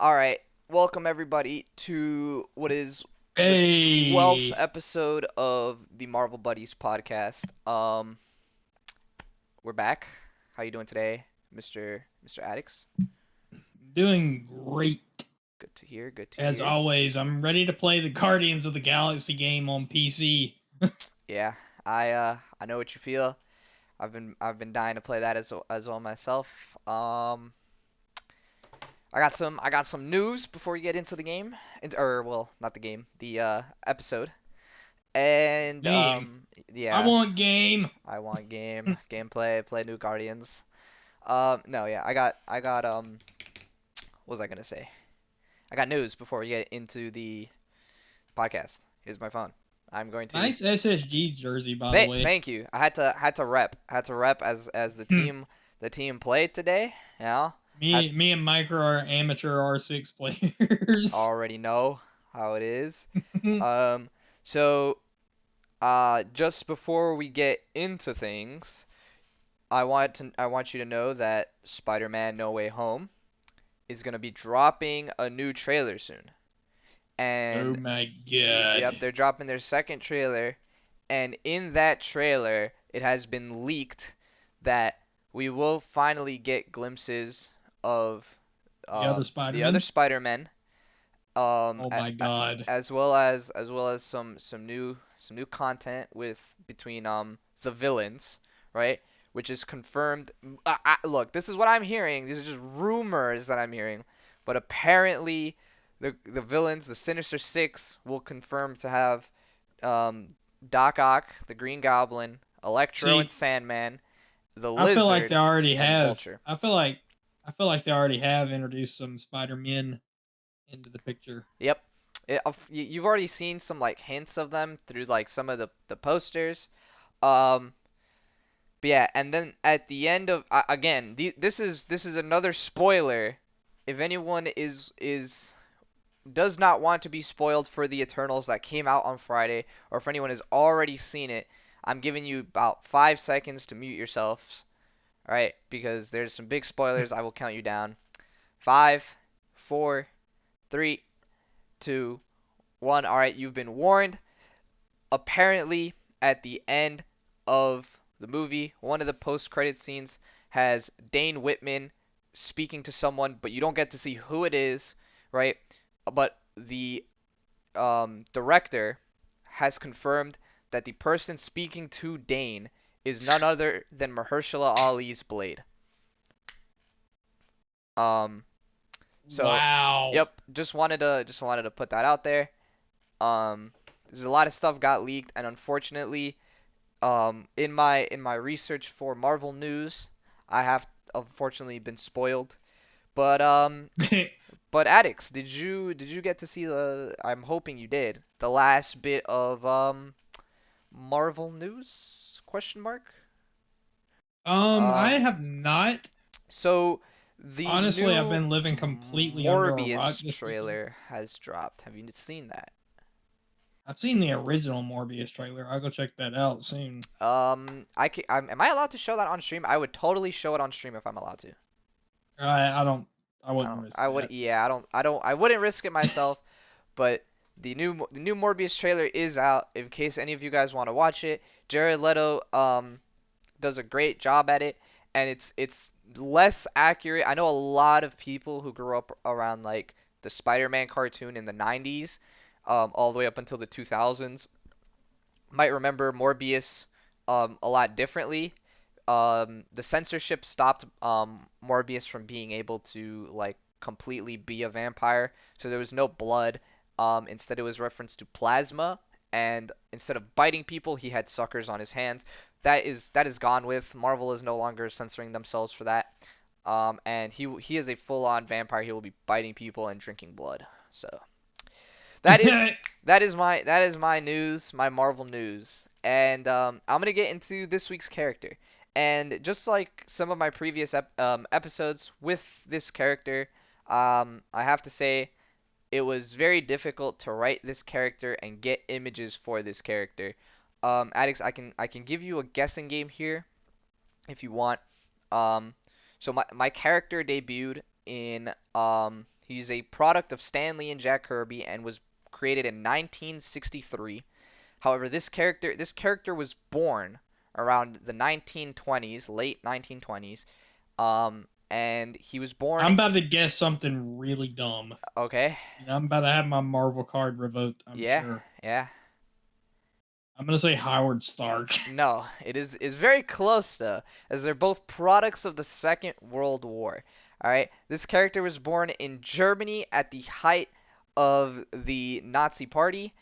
All right, welcome everybody to what is the 12th Hey, episode of the Marvel Buddies podcast. We're back. How you doing today, Mr. Addix? doing great. Good to hear. Good to As hear. always, I'm ready to play the Guardians of the Galaxy game on PC. Yeah, I know what you feel. I've been dying to play that as well myself. Um, I got some news before we get into the game, or well, not the game, the episode. And Game. I yeah, want game. I want gameplay, play new Guardians. No, yeah, what was I gonna say? I got news before we get into the podcast. Here's my phone. I'm going to Nice SSG jersey, by the thank way. thank you. I had to rep as the team played today. Had me and Micro are amateur R6 players. already know how it is. Um, so just before we get into things, I want you to know that Spider-Man No Way Home is going to be dropping a new trailer soon. Oh And my god. yep, they're dropping their second trailer, and in that trailer, it has been leaked that we will finally get glimpses of The other the other Spider-Man? Spider-Men, Oh my god. as well as some new content with between the villains, right? Which is confirmed. Look, this is what I'm hearing. These are just rumors that I'm hearing, but apparently the villains, the Sinister Six, will confirm to have um, Doc Ock, the Green Goblin, Electro and See, Sandman, the I feel like they Lizard, already and have. Vulture. I feel like they already have introduced some Spider-Men into the picture. Yep. You've already seen some like hints of them through like some of the posters. Um, but yeah, and then at the end of again, this is another spoiler. If anyone is does not want to be spoiled for the Eternals that came out on Friday, or if anyone has already seen it, I'm giving you about 5 seconds to mute yourselves. All right, because there's some big spoilers. I will count you down. Five, four, three, two, one. All right, you've been warned. Apparently, at the end of the movie, one of the post-credit scenes has Dane Whitman speaking to someone, but you don't get to see who it is, right? But the director has confirmed that the person speaking to Dane is none other than Mahershala Ali's Blade. Um, so, Wow. yep, just wanted to put that out there. There's a lot of stuff got leaked, and unfortunately, in my research for Marvel news, I have unfortunately been spoiled. But but Addicts, did you get to see the? I'm hoping you did. The last bit of Marvel news? Question mark. I Um, have not. so the Honestly, I've new been living completely under a rock Morbius this weekend. trailer has dropped. Have you seen that? I've seen the original Morbius trailer. I'll go check that out soon. am I allowed to show that on stream? I would totally show it on stream if I'm allowed to. I don't. I I wouldn't don't. risk I would. that. Yeah. I don't. I wouldn't risk it myself. But the new Morbius trailer is out. In case any of you guys want to watch it, Jared Leto does a great job at it, and it's less accurate. I know a lot of people who grew up around like the Spider-Man cartoon in the 90s, all the way up until the 2000s, might remember Morbius a lot differently. The censorship stopped Morbius from being able to like completely be a vampire, so there was no blood. Instead, it was referenced to plasma, and instead of biting people, he had suckers on his hands. That is gone with. Marvel is no longer censoring themselves for that. And he is a full-on vampire. He will be biting people and drinking blood. So that is that is my news, my Marvel news, and I'm gonna get into this week's character. And just like some of my previous episodes with this character, I have to say it was very difficult to write this character and get images for this character. Addicts, I can give you a guessing game here if you want. Um, so my character debuted in He's a product of Stan Lee and Jack Kirby and was created in 1963. However, this character was born around the 1920s, late 1920s. And he was born. I'm about to guess something really dumb. Okay, I'm about to have my Marvel card revoked, I'm yeah, sure. yeah. I'm gonna say Howard Stark. No, it is very close though, as they're both products of the Second World War. All right, this character was born in Germany at the height of the Nazi Party.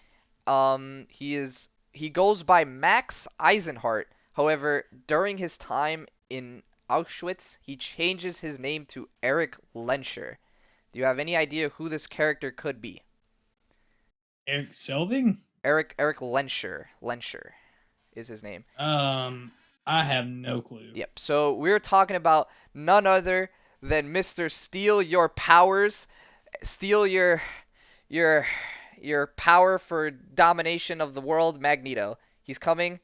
He goes by Max Eisenhart. However, during his time in Auschwitz, he changes his name to Eric Lenscher. Do you have any idea who this character could be? Eric Selvig? Eric Lenscher is his name. Um, I have no clue. Yep. So we're talking about none other than Mr. Steal Your Powers, steal your your power for domination of the world, Magneto. He's coming.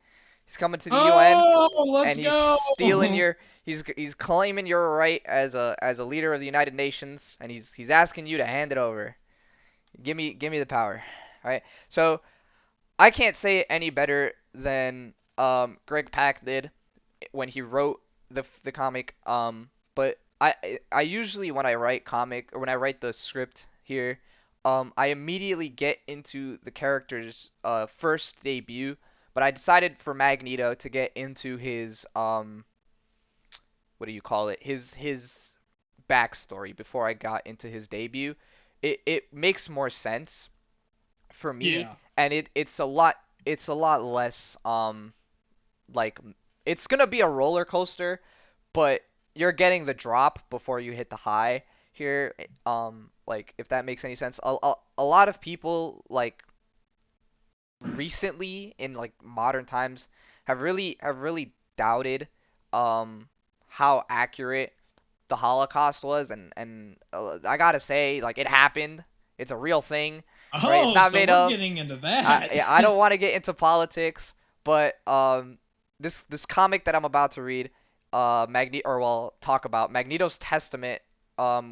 He's coming to the UN, Oh, and let's he's go! stealing your. He's claiming your right as a leader of the United Nations, and he's asking you to hand it over. Give me the power. All right. So I can't say it any better than Greg Pak did when he wrote the comic. But I usually when I write comic or when I write the script here, I immediately get into the character's first debut. But I decided for Magneto to get into his what do you call it? His backstory before I got into his debut. It makes more sense for me, Yeah. and it's a lot less like it's gonna be a roller coaster, but you're getting the drop before you hit the high here. Like if that makes any sense. A lot of people like recently in like modern times have really doubted how accurate the Holocaust was, and I gotta say like it happened. It's a real thing, right? It's Oh, not so made we're up. getting into I that. I don't want to get into politics, but this comic that I'm about to read, talk about Magneto's Testament,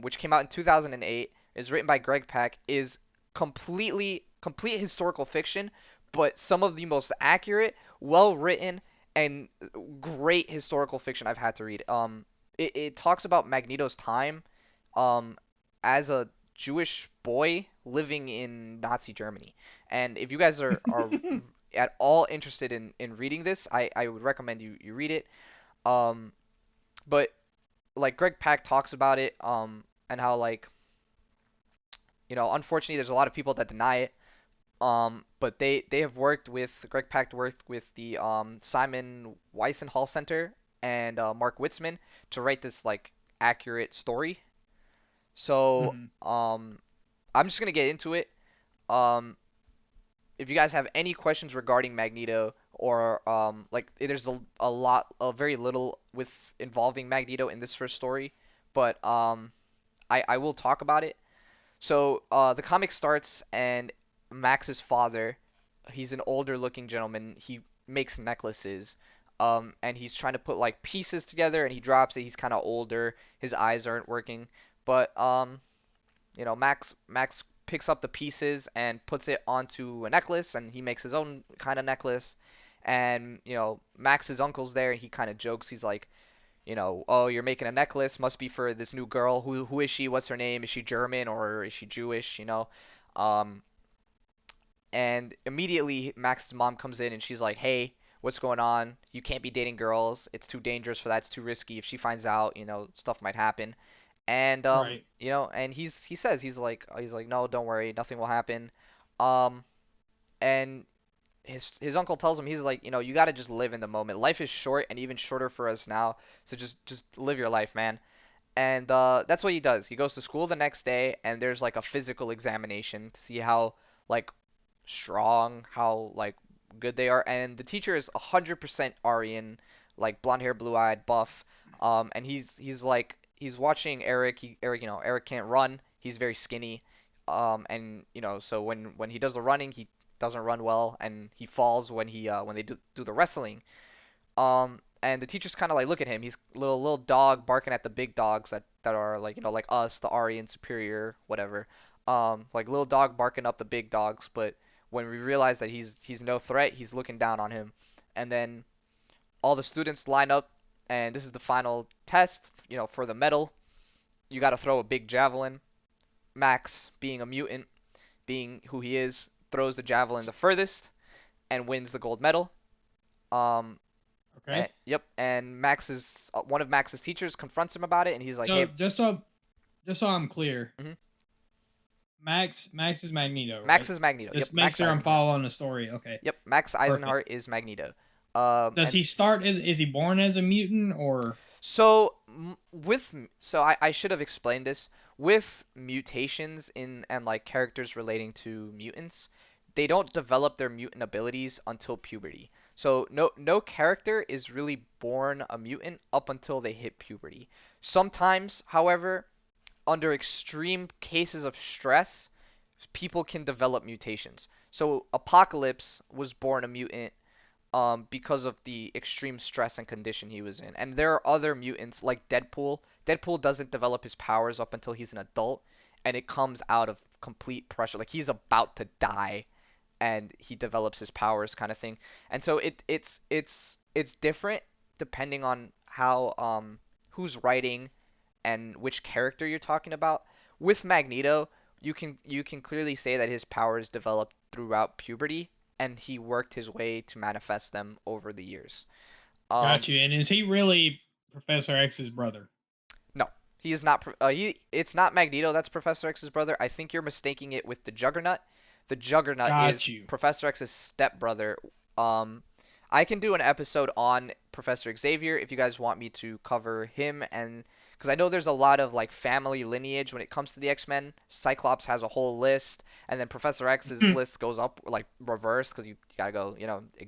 which came out in 2008, is written by Greg Pak, is complete historical fiction, but some of the most accurate, well written, and great historical fiction I've had to read. It talks about Magneto's time, um, as a Jewish boy living in Nazi Germany. And if you guys are at all interested in reading this, I would recommend you read it. Um, but like Greg Pak talks about it, and how like unfortunately there's a lot of people that deny it. But they have worked with Greg Pak worked with the Simon Wiesenthal Center and Mark Witzman to write this like accurate story. So Mhm. I'm just gonna get into it. Um, if you guys have any questions regarding Magneto or like there's a very little with involving Magneto in this first story, but I will talk about it. So the comic starts and Max's father, he's an older looking gentleman. He makes necklaces. And he's trying to put like pieces together and he drops it. He's kind of older. His eyes aren't working. But Max picks up the pieces and puts it onto a necklace, and he makes his own kind of necklace. And Max's uncle's there, and he kind of jokes. He's like, oh, you're making a necklace, must be for this new girl. Who is she? What's her name? Is she German or is she Jewish? Um, and immediately Max's mom comes in and she's like, hey, what's going on? You can't be dating girls. It's too dangerous for that. It's too risky. If she finds out, stuff might happen. And Right. and he says he's like no, don't worry, nothing will happen. Um, and his uncle tells him he's like, you got to just live in the moment. Life is short and even shorter for us now, so just live your life, man. And that's what he does. He goes to school the next day, and there's like a physical examination to see how like strong, how like good they are. And the teacher is 100% Aryan, like blonde hair, blue eyed, buff. And he's like he's watching Eric. Eric can't run. He's very skinny. And so when he does the running, he doesn't run well, and he falls when they do the wrestling. And the teachers kind of like look at him. He's little dog barking at the big dogs that that are like like us, the Aryan superior, whatever. Like little dog barking up the big dogs, but when we realize that he's no threat, he's looking down on him, and then all the students line up, and this is the final test, for the medal. You got to throw a big javelin. Max, being a mutant, being who he is, throws the javelin the furthest and wins the gold medal. Um, Okay. yep, and Max's one of Max's teachers confronts him about it, and he's like, So "Hey, just so I'm clear, mhm. Max is Magneto, Max right? is Magneto. Yep, Just make Max sure I'm Eisenheart. following the story. Okay. Yep, Max Perfect. Eisenheart is Magneto. Does And he start as is he born as a mutant or so I should have explained this with mutations in and like characters relating to mutants, they don't develop their mutant abilities until puberty. So no character is really born a mutant up until they hit puberty. Sometimes, however, under extreme cases of stress, people can develop mutations. So Apocalypse was born a mutant because of the extreme stress and condition he was in. And there are other mutants like Deadpool. Deadpool doesn't develop his powers up until he's an adult, and it comes out of complete pressure. Like he's about to die, and he develops his powers, kind of thing. And so it's different depending on how who's writing and which character you're talking about. With Magneto, you can clearly say that his powers developed throughout puberty, and he worked his way to manifest them over the years. got Um, you? And is he really Professor X's brother? no, he is not. It's not Magneto that's Professor X's brother. I think you're mistaking it with the Juggernaut. The Juggernaut Got is you. Professor X's stepbrother. Um, I can do an episode on Professor Xavier if you guys want me to cover him, and because I know there's a lot of like family lineage when it comes to the X-Men. Cyclops has a whole list, and then Professor X's list goes up like reverse because you gotta go,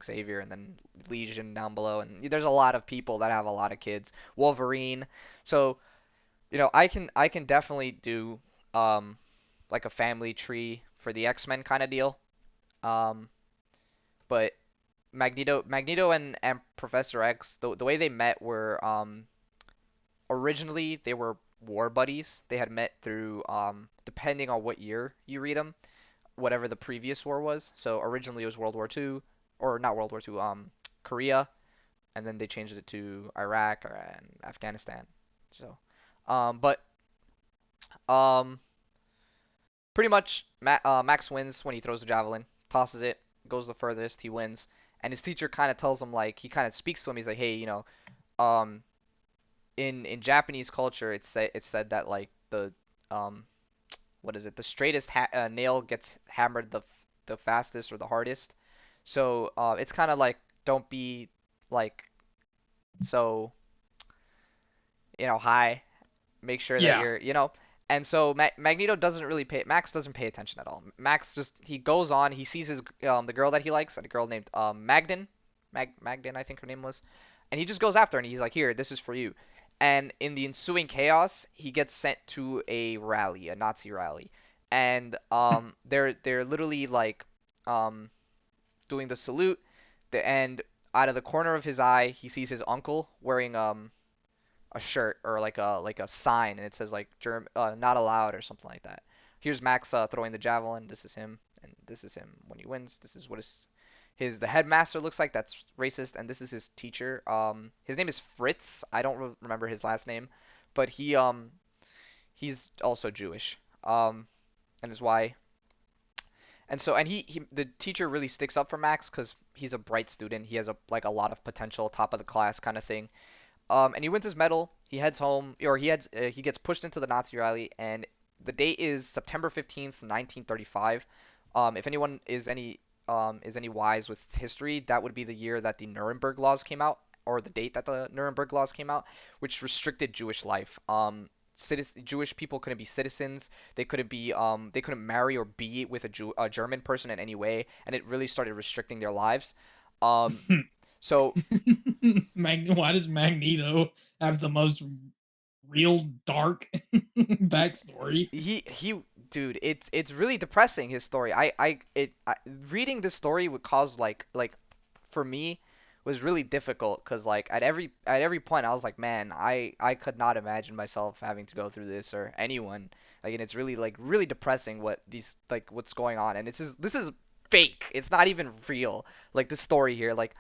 Xavier and then Legion down below, and there's a lot of people that have a lot of kids. Wolverine. So I can definitely do um like a family tree for the X-Men kind of deal. Um, but Magneto and Professor X, the way they met were originally they were war buddies. They had met through depending on what year you read them, whatever the previous war was. So originally it was World War II, or not World War II, Korea, and then they changed it to Iraq and Afghanistan. So, but um pretty much Max wins when he throws the javelin, tosses it, goes the furthest, he wins. And his teacher kind of tells him like he kind of speaks to him. He's like, "Hey, um in Japanese culture it's said that like the um what is it? The straightest nail gets hammered the fastest or the hardest. So, it's kind of like don't be like so, high. Make sure that Yeah. you're. And so Magneto doesn't really pay. Max doesn't pay attention at all. Max just he goes on. He sees the girl that he likes, a girl named Magden, I think her name was, and he just goes after her and he's like, "Here, this is for you." And in the ensuing chaos, he gets sent to a rally, a Nazi rally, and they're literally like um doing the salute. And out of the corner of his eye, he sees his uncle wearing a shirt or like a sign, and it says like not allowed or something like that. Here's Max throwing the javelin. This is him, and this is him when he wins. This is what his the headmaster looks like. That's racist, and this is his teacher. His name is Fritz. I don't remember his last name, but he's also Jewish. And is why. And so and he the teacher really sticks up for Max because he's a bright student. He has a lot of potential, top of the class kind of thing. And he wins his medal. He heads home, or he gets pushed into the Nazi rally, and the date is September 15th, 1935. If anyone is any wise with history, that would be the year that the Nuremberg laws came out, or the date that the Nuremberg laws came out, which restricted Jewish life. Jewish people couldn't be citizens. They couldn't marry or be with a German person in any way, and it really started restricting their lives. Um, so Why does Magneto have the most real dark backstory? he dude, it's really depressing his story. Reading this story would cause like for me was really difficult because like at every point I was like, man, I could not imagine myself having to go through this or anyone. Like, and it's really like really depressing what these like what's going on, and it's just this is fake. It's not even real. Like the story here, like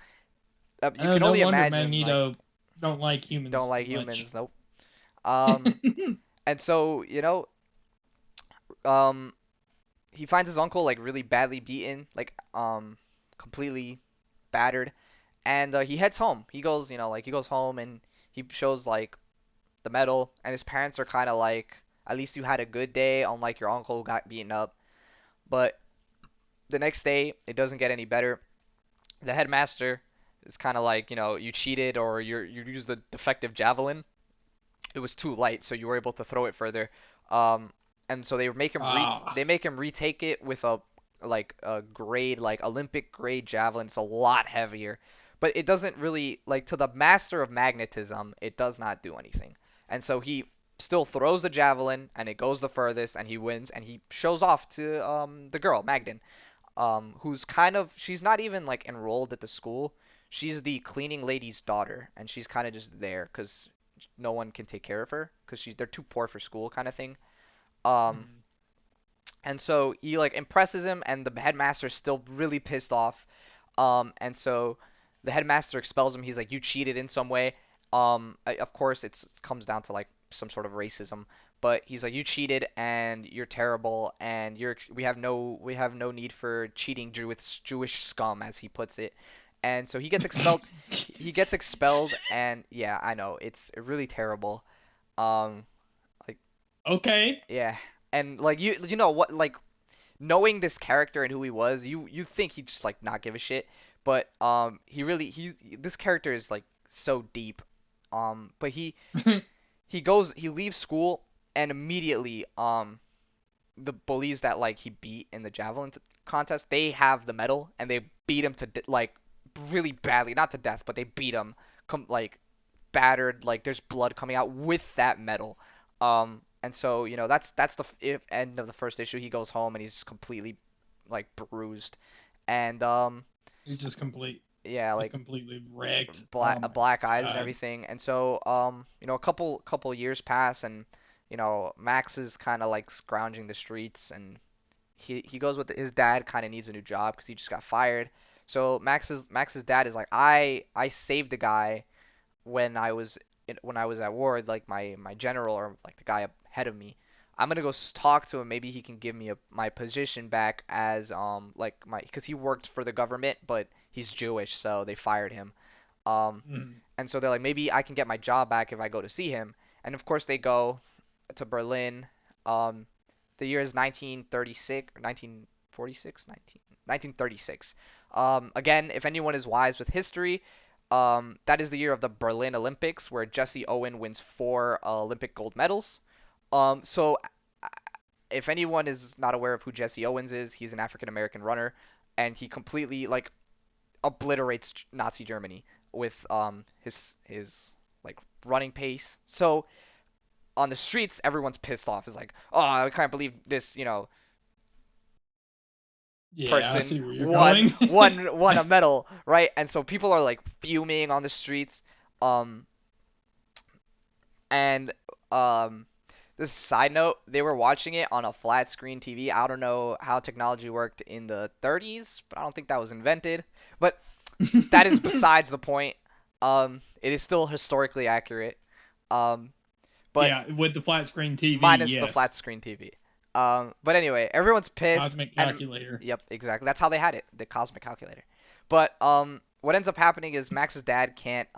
I you know. can No only wonder imagine like Magneto don't like don't humans like too much. humans. Nope. Um, and so um, he finds his uncle like really badly beaten, like completely battered, and he heads home. He goes, like he goes home and he shows like the medal, and his parents are kind of like, at least you had a good day, unlike your uncle who got beaten up. But the next day, it doesn't get any better. The headmaster is kind of like, you cheated or you used the defective javelin. It was too light, so you were able to throw it further. Um, and so Ah, they make him retake it with a like a grade like Olympic grade javelin. It's a lot heavier, but it doesn't really like to the master of magnetism. It does not do anything, and so he still throws the javelin and it goes the furthest and he wins and he shows off to the girl Magden, who's kind of she's not even like enrolled at the school. She's the cleaning lady's daughter, and she's kind of just there because no one can take care of her because they're too poor for school kind of thing. Um, mm, and so he like impresses him, and the headmaster's still really pissed off. And so the headmaster expels him. He's like, "You cheated in some way." Of course, it comes down to like some sort of racism, but he's like, "You cheated, and you're terrible, and we have no need for cheating Jewish scum," as he puts it. And so he gets expelled. He gets expelled, and yeah, I know it's really terrible. Um, like okay. yeah, and like you know what like knowing this character and who he was, you think he'd just like not give a shit, but he really he this character is like so deep. But he leaves school and immediately the bullies that like he beat in the javelin contest, they have the medal and they beat him to like really badly, not to death, but they beat him like battered, like there's blood coming out with that medal. And so that's the end of the first issue. He goes home and he's completely like bruised, and He's yeah, just like completely wrecked. black Oh my black eyes and god. everything. And so a couple years pass, and Max is kind of like scrounging the streets, and he goes with his dad. Kind of needs a new job because he just got fired. So Max's dad is like, I saved a guy when I was at war, like my general or like the guy ahead of me. I'm gonna go talk to him. Maybe he can give me my position back as like my because he worked for the government, but he's Jewish, so they fired him. Um, Mm, and so they're like, maybe I can get my job back if I go to see him. And of course they go to Berlin. Um, the year is 1936, 1946, 1936. Again, if anyone is wise with history, that is the year of the Berlin Olympics where Jesse Owen wins 4 Olympic gold medals. So if anyone is not aware of who Jesse Owens is, he's an African American runner, and he completely like obliterates Nazi Germany with his like running pace. So on the streets, everyone's pissed off. It's like, oh, I can't believe this, yeah, I person see where you're won going. won a medal, right? And so people are like fuming on the streets. Um, and this side note, they were watching it on a flat screen TV. I don't know how technology worked in the 30s, but I don't think that was invented. But that is besides the point. It is still historically accurate. Um, but Yeah, with the flat screen TV, minus the flat yes. screen TV. But anyway, everyone's pissed, Cosmic and calculator. yep, exactly. That's how they had it, the cosmic calculator. But what ends up happening is Max's dad can't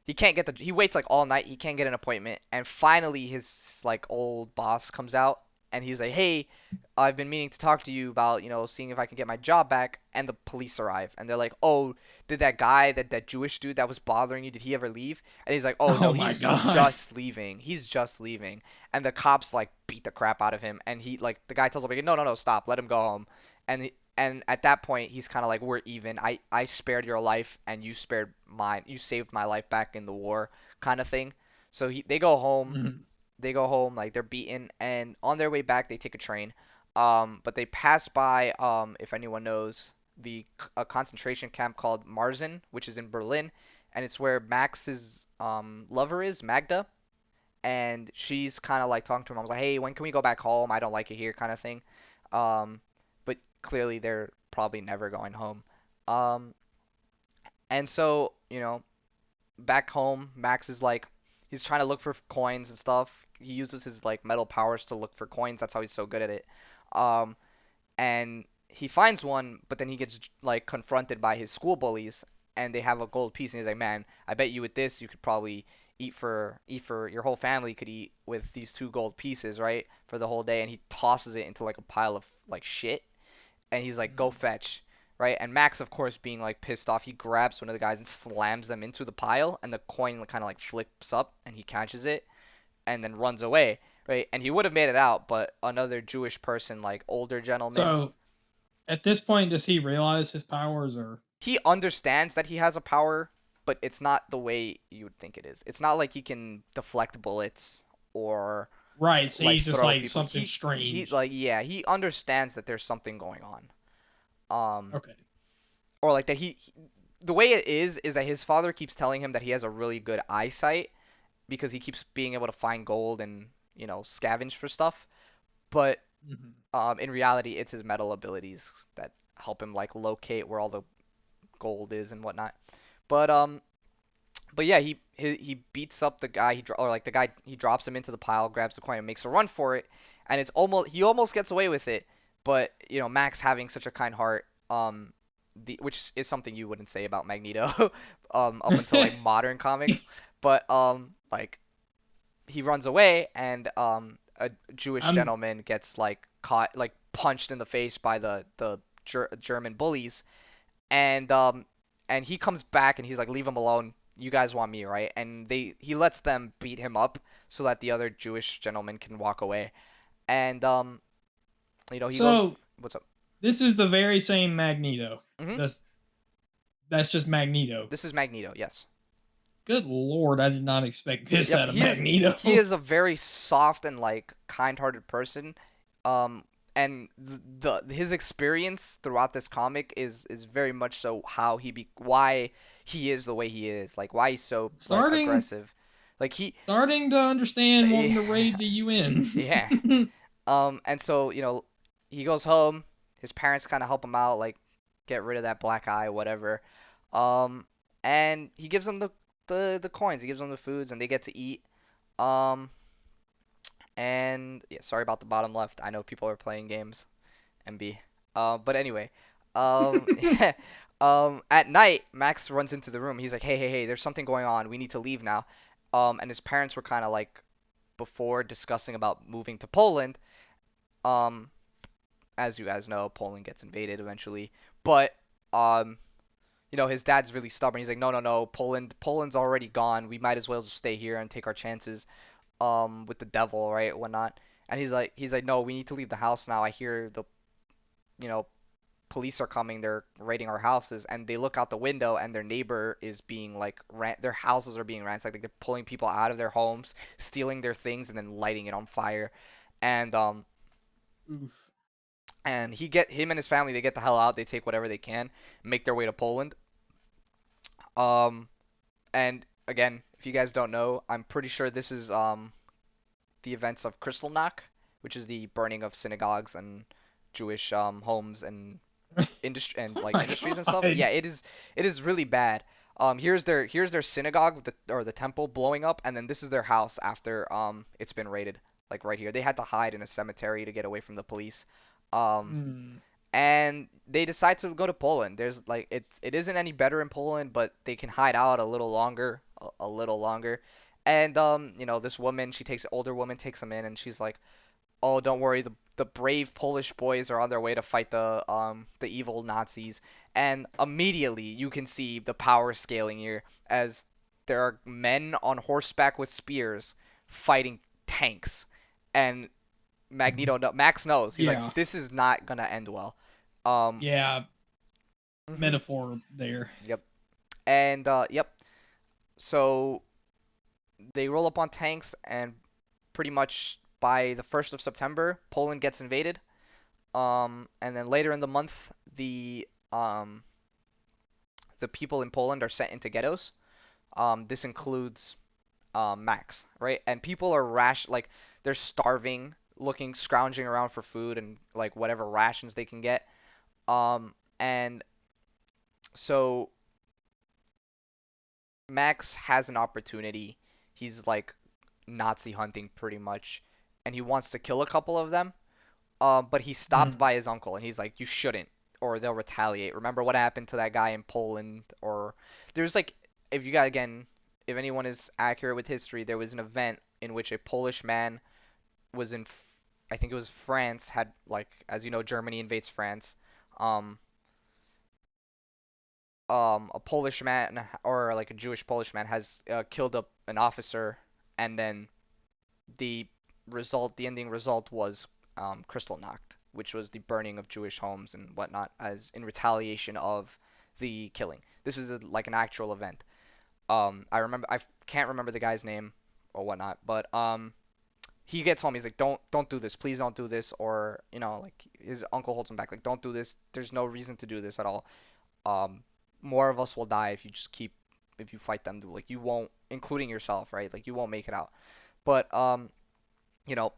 he can't get he waits like all night. He can't get an appointment, and finally his like old boss comes out, and he's like, "Hey, I've been meaning to talk to you about seeing if I can get my job back." And the police arrive, and they're like, "Oh, did that guy that Jewish dude that was bothering you? Did he ever leave?" And he's like, "Oh no, Oh my he's god. just leaving. He's just leaving." And the cops like beat the crap out of him, and he like the guy tells him like, "No, no, no, stop. Let him go home." And at that point he's kind of like, we're even. I spared your life and you spared mine. You saved my life back in the war, kind of thing. So they go home. Mhm. They go home like they're beaten, and on their way back they take a train. But they pass by if anyone knows. a concentration camp called Marzen, which is in Berlin, and it's where Max's lover is, Magda, and she's kind of like talking to him. I was like, hey, when can we go back home? I don't like it here, kind of thing. Um, but clearly they're probably never going home. Um, and so back home, Max is like, he's trying to look for coins and stuff. He uses his like metal powers to look for coins. That's how he's so good at it. Um, and he finds one, but then he gets like confronted by his school bullies, and they have a gold piece, and he's like, "Man, I bet you with this you could probably eat for your whole family could eat with these two gold pieces, right, for the whole day." And he tosses it into like a pile of like shit, and he's like, "Go Mm. fetch." Right, and Max, of course, being like pissed off, he grabs one of the guys and slams them into the pile, and the coin kind of like flips up, and he catches it, and then runs away. Right, and he would have made it out, but another Jewish person, like older gentleman, So at this point, does he realize his powers, or he understands that he has a power, but it's not the way you would think it is. It's not like he can deflect bullets or right? So like he's just throw like people. something He strange. like yeah, he understands that there's something going on. Um Okay. or like that the way it is that his father keeps telling him that he has a really good eyesight because he keeps being able to find gold and, scavenge for stuff. But Hmm. in reality, it's his metal abilities that help him like locate where all the gold is and whatnot. But yeah, he beats up the guy. Or like the guy, he drops him into the pile, grabs the coin, and makes a run for it. And he almost gets away with it. But Max having such a kind heart, which is something you wouldn't say about Magneto, up until like modern comics. But like he runs away, and a Jewish I'm gentleman gets like caught, like punched in the face by the German bullies, and he comes back and he's like, leave him alone. You guys want me, right? And he lets them beat him up so that the other Jewish gentleman can walk away. And he goes, so what's up? this is the very same Magneto. Hmm. This that's just Magneto. This is Magneto, yes. Good lord, I did not expect this Yep, out of he Magneto. is a very soft and like kind-hearted person. Um, and his experience throughout this comic is very much so how why he is the way he is, like why he's so like starting aggressive. Like starting to understand yeah, wanting to raid the yeah. UN. And so, he goes home. His parents kind of help him out, like get rid of that black eye, whatever. Um, and he gives them the coins. He gives them the foods, and they get to eat. Um, and yeah, sorry about the bottom left. I know people are playing games. MB. But anyway, yeah. At night, Max runs into the room. He's like, "Hey, hey, hey! There's something going on. We need to leave now." And his parents were kind of like before discussing about moving to Poland. Um, as you guys know, Poland gets invaded eventually. But um, his dad's really stubborn. He's like, "No, no, no! Poland's already gone. We might as well just stay here and take our chances." With the devil, right, whatnot. And he's like, "No, we need to leave the house now. I hear the you know police are coming. They're raiding our houses." And they look out the window, and their neighbor is being like their houses are being ransacked. Like they're pulling people out of their homes, stealing their things, and then lighting it on fire. And Oof. him and his family, they get the hell out. They take whatever they can, make their way to Poland. Um, and again, if you guys don't know, I'm pretty sure this is the events of Kristallnacht, which is the burning of synagogues and Jewish homes and industry and Oh like my industries and stuff. god. Yeah, it is really bad. Here's their synagogue, or the temple blowing up, and then this is their house after it's been raided. Like right here, they had to hide in a cemetery to get away from the police. Um, Hmm. and they decide to go to Poland. There's like it isn't any better in Poland, but they can hide out a little longer, a little longer. And this woman, older woman takes them in, and she's like, "Oh, don't worry, the brave Polish boys are on their way to fight the evil Nazis." And immediately you can see the power scaling here, as there are men on horseback with spears fighting tanks, and Max knows. He's like, Yeah. this is not gonna end well. Um, Yeah. mhm, Metaphor there. yep. And yep. So they roll up on tanks, and pretty much by the 1st of September, Poland gets invaded. And then later in the month, the um, the people in Poland are sent into ghettos. This includes Max, right? And people are like they're starving, looking, scrounging around for food and like whatever rations they can get. And so Max has an opportunity. He's like Nazi hunting pretty much, and he wants to kill a couple of them. But he's stopped Mm. by his uncle, and he's like, "You shouldn't, or they'll retaliate." Remember what happened to that guy in Poland? Or there's like, if you got again, if anyone is accurate with history, there was an event in which a Polish man was in, I think it was France, had like, as you know, Germany invades France. Um, a Polish man or like a Jewish Polish man has killed an officer, and then the the ending result was Kristallnacht, which was the burning of Jewish homes and whatnot, as in retaliation of the killing. This is like an actual event. I can't remember the guy's name or whatnot, but he gets home. He's like, don't do this, please don't do this, or like his uncle holds him back, like, don't do this. There's no reason to do this at all. Um, More of us will die if you fight them. Like you won't, including yourself, right? Like you won't make it out. But you know,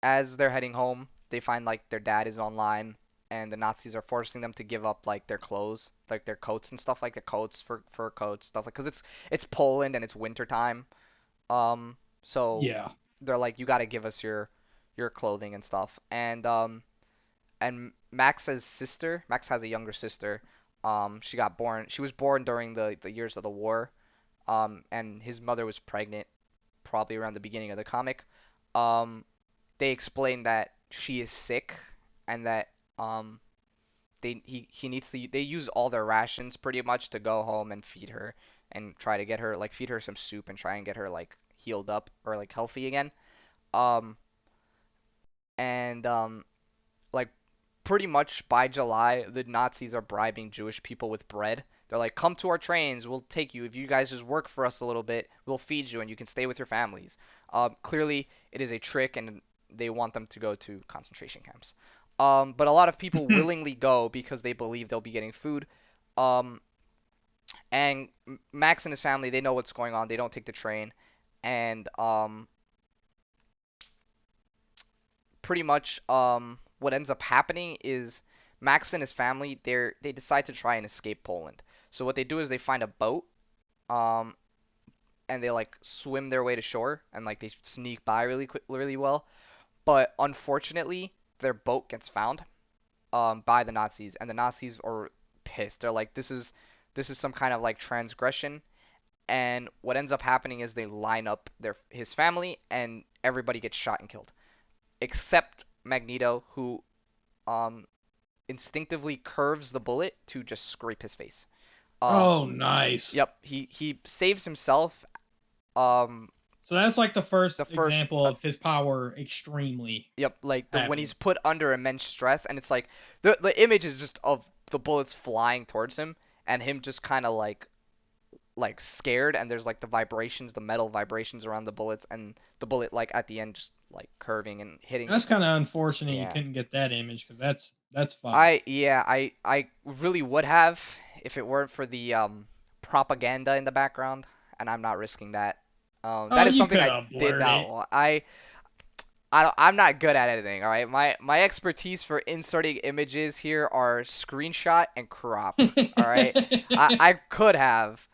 as they're heading home, they find like their dad is online, and the Nazis are forcing them to give up like their clothes, like their coats and stuff, like the coats for fur coats, stuff like, because it's Poland and it's winter time. So Yeah. they're like, you got to give us your clothing and stuff. And Max's sister, Max has a younger sister. She was born during the years of the war. And his mother was pregnant probably around the beginning of the comic. Um, they explain that she is sick and that um he needs to they use all their rations pretty much to go home and feed her and try to get her, like, feed her some soup and try and get her like healed up or like healthy again. Um and like pretty much by July, the Nazis are bribing Jewish people with bread. They're like, "Come to our trains. We'll take you. If you guys just work for us a little bit, we'll feed you and you can stay with your families." Clearly, it is a trick, and they want them to go to concentration camps. But a lot of people willingly go because they believe they'll be getting food. Um, and Max and his family, they know what's going on. They don't take the train, and pretty much what ends up happening is Max and his family they decide to try and escape Poland. So what they do is they find a boat um and they like swim their way to shore and like they sneak by really quick, really well. But unfortunately, their boat gets found by the Nazis, and the Nazis are pissed. They're like, this is some kind of like transgression. And what ends up happening is they line up his family, and everybody gets shot and killed except Magneto, who um, instinctively curves the bullet to just scrape his face. Um, Oh, nice. yep, he saves himself. Um, So that's like the the first first, example of his power extremely yep, like the when he's happening. put under immense stress, and it's like the image is just of the bullets flying towards him, and him just kind of like scared, and there's like the vibrations, the metal vibrations around the bullets, and the bullet like at the end just like curving and hitting. That's kind of unfortunate you Yeah. couldn't get that image because that's fire. I really would have if it weren't for the propaganda in the background, and I'm not risking that. Oh, That is you something could I have did blurred not it. want. I'm not good at editing. All right, my expertise for inserting images here are screenshot and crop. All right, I could have,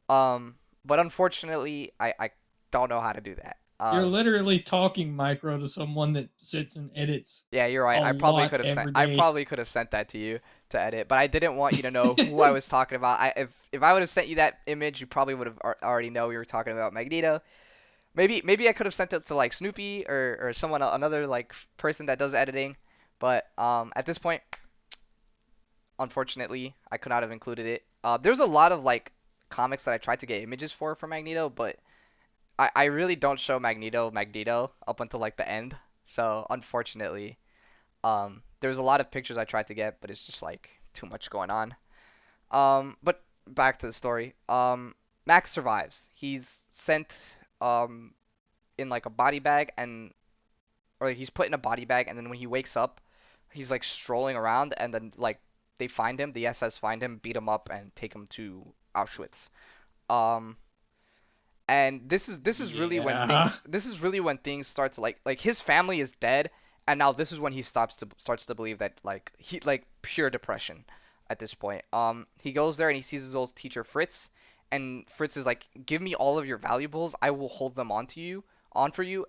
um, but unfortunately I don't know how to do that. You're literally talking micro to someone that sits and edits Yeah, you're right. a lot every I day. probably could have sent that to you to edit, but I didn't want you to know who I was talking about. If I would have sent you that image, you probably would have already know we were talking about Magneto. Maybe I could have sent it to like Snoopy or someone another like person that does editing, but at this point, unfortunately, I could not have included it. There's a lot of like comics that I tried to get images for Magneto, but I really don't show Magneto up until like the end. So unfortunately, there's a lot of pictures I tried to get, but it's just like too much going on. But back to the story. Max survives. He's sent um in like a body bag, and or like, he's put in a body bag, and then when he wakes up, he's like strolling around, and then like they find him, the SS find him, beat him up, and take him to Auschwitz. Um, and this is really when Yeah. things start to like his family is dead, and now this is when he starts to believe that like he like pure depression at this point. He goes there and he sees his old teacher Fritz, and Fritz is like, give me all of your valuables, I will hold them on for you.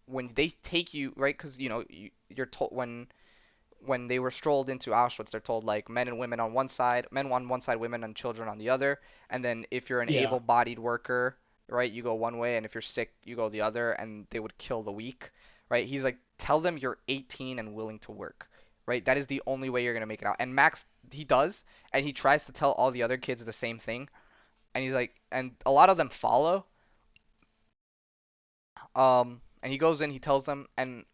When they take you, right, because you're told when they were strolled into Auschwitz, they're told like men and women on one side, men on one side, women and children on the other. And then if you're an Yeah. able-bodied worker, right, you go one way, and if you're sick, you go the other, and they would kill the weak, right? He's like, tell them you're 18 and willing to work, right? That is the only way you're gonna make it out. And Max, he does, and he tries to tell all the other kids the same thing, and he's like, and a lot of them follow. And he goes in, he tells them, and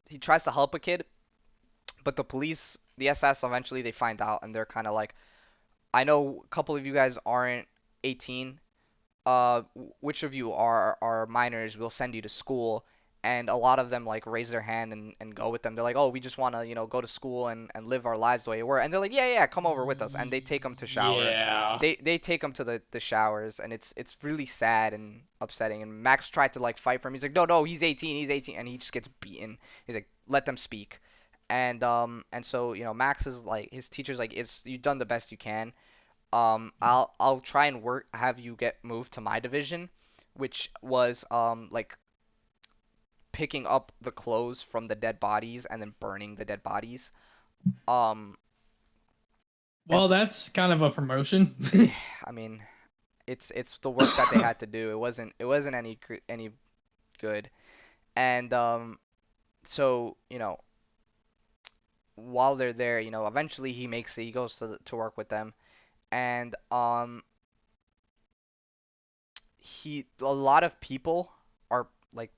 he tries to help a kid, but the police, the SS, eventually they find out, and they're kind of like, I know a couple of you guys aren't 18. Which of you are minors? We'll send you to school. And a lot of them like raise their hand and go with them. They're like, oh, we just want to go to school and live our lives the way we're. And they're like, yeah, yeah, come over with us. And they take them to shower. Yeah. They take them to the showers, and it's really sad and upsetting. And Max tried to like fight for him. He's like, no, no, he's 18, he's 18, and he just gets beaten. He's like, let them speak. And so Max is like, his teacher's like, it's you've done the best you can. I'll try and have you get moved to my division, which was like picking up the clothes from the dead bodies and then burning the dead bodies. Um, and Well, that's kind of a promotion. I mean, it's the work that they had to do. It wasn't any good. And so while they're there, eventually he goes to work with them, and a lot of people are like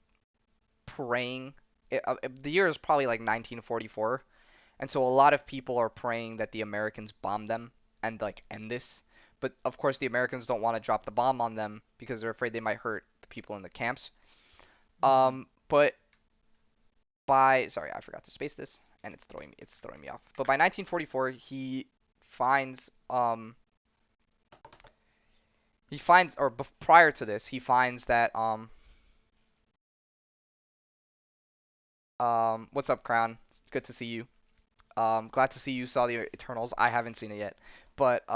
praying. The year is probably like 1944, and so a lot of people are praying that the Americans bomb them and like end this. But of course, the Americans don't want to drop the bomb on them because they're afraid they might hurt the people in the camps. But sorry, I forgot to space this, and it's throwing me off. But by 1944, finds um prior to this, he finds that what's up, Crown? It's good to see you. Glad to see you saw the Eternals. I haven't seen it yet, but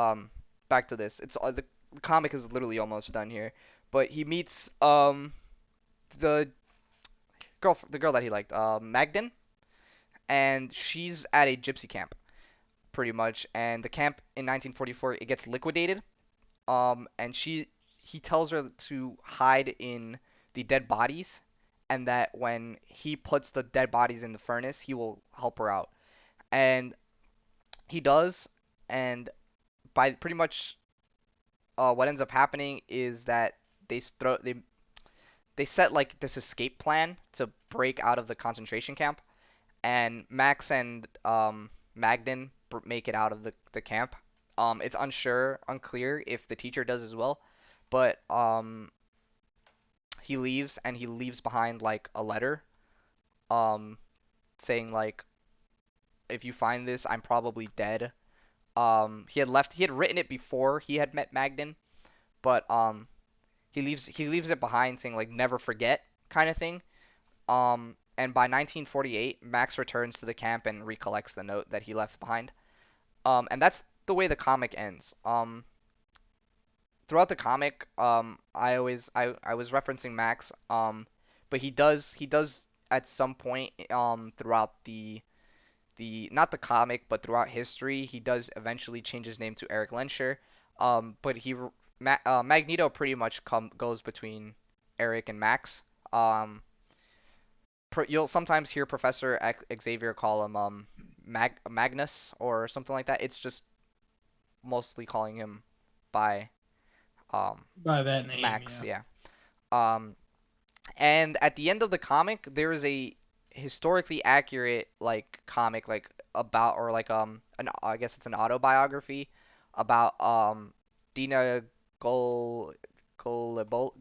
back to this. The comic is literally almost done here. But he meets the the girl that he liked, Magden, and she's at a gypsy camp, pretty much. And the camp in 1944 it gets liquidated. And he tells her to hide in the dead bodies, and that when he puts the dead bodies in the furnace, he will help her out. And he does, and by pretty much what ends up happening is that they throw they set like this escape plan to break out of the concentration camp, and Max and Magden make it out of the camp. It's unclear if the teacher does as well, but he leaves, and he leaves behind like a letter um saying like, if you find this, I'm probably dead. He had written it before he had met Magden, but he leaves it behind saying like, never forget, kind of thing. And by 1948, Max returns to the camp and recollects the note that he left behind. And that's the way the comic ends. Throughout the comic, I was referencing Max, but he does at some point throughout the not the comic, but throughout history, he does eventually change his name to Eric Lensher. But Magneto pretty much goes between Eric and Max. Um, you'll sometimes hear Professor Xavier call him Magnus or something like that. It's just mostly calling him by um By that name, Max, yeah. yeah. Um, and at the end of the comic, there is a historically accurate like comic like about, or like an I guess it's an autobiography about Dina Gol Golibol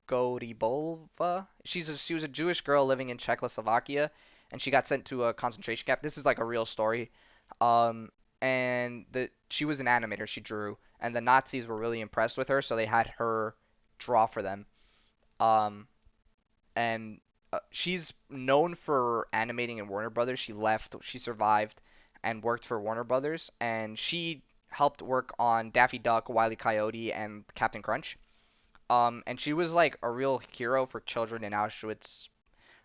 Goribova. She was a Jewish girl living in Czechoslovakia, and she got sent to a concentration camp. This is like a real story. Um, and she was an animator. She drew, and the Nazis were really impressed with her, so they had her draw for them. Um, and she's known for animating in Warner Brothers. She left, she survived, and worked for Warner Brothers, and she helped work on Daffy Duck, Wile E. Coyote, and Captain Crunch. And she was like a real hero for children in Auschwitz,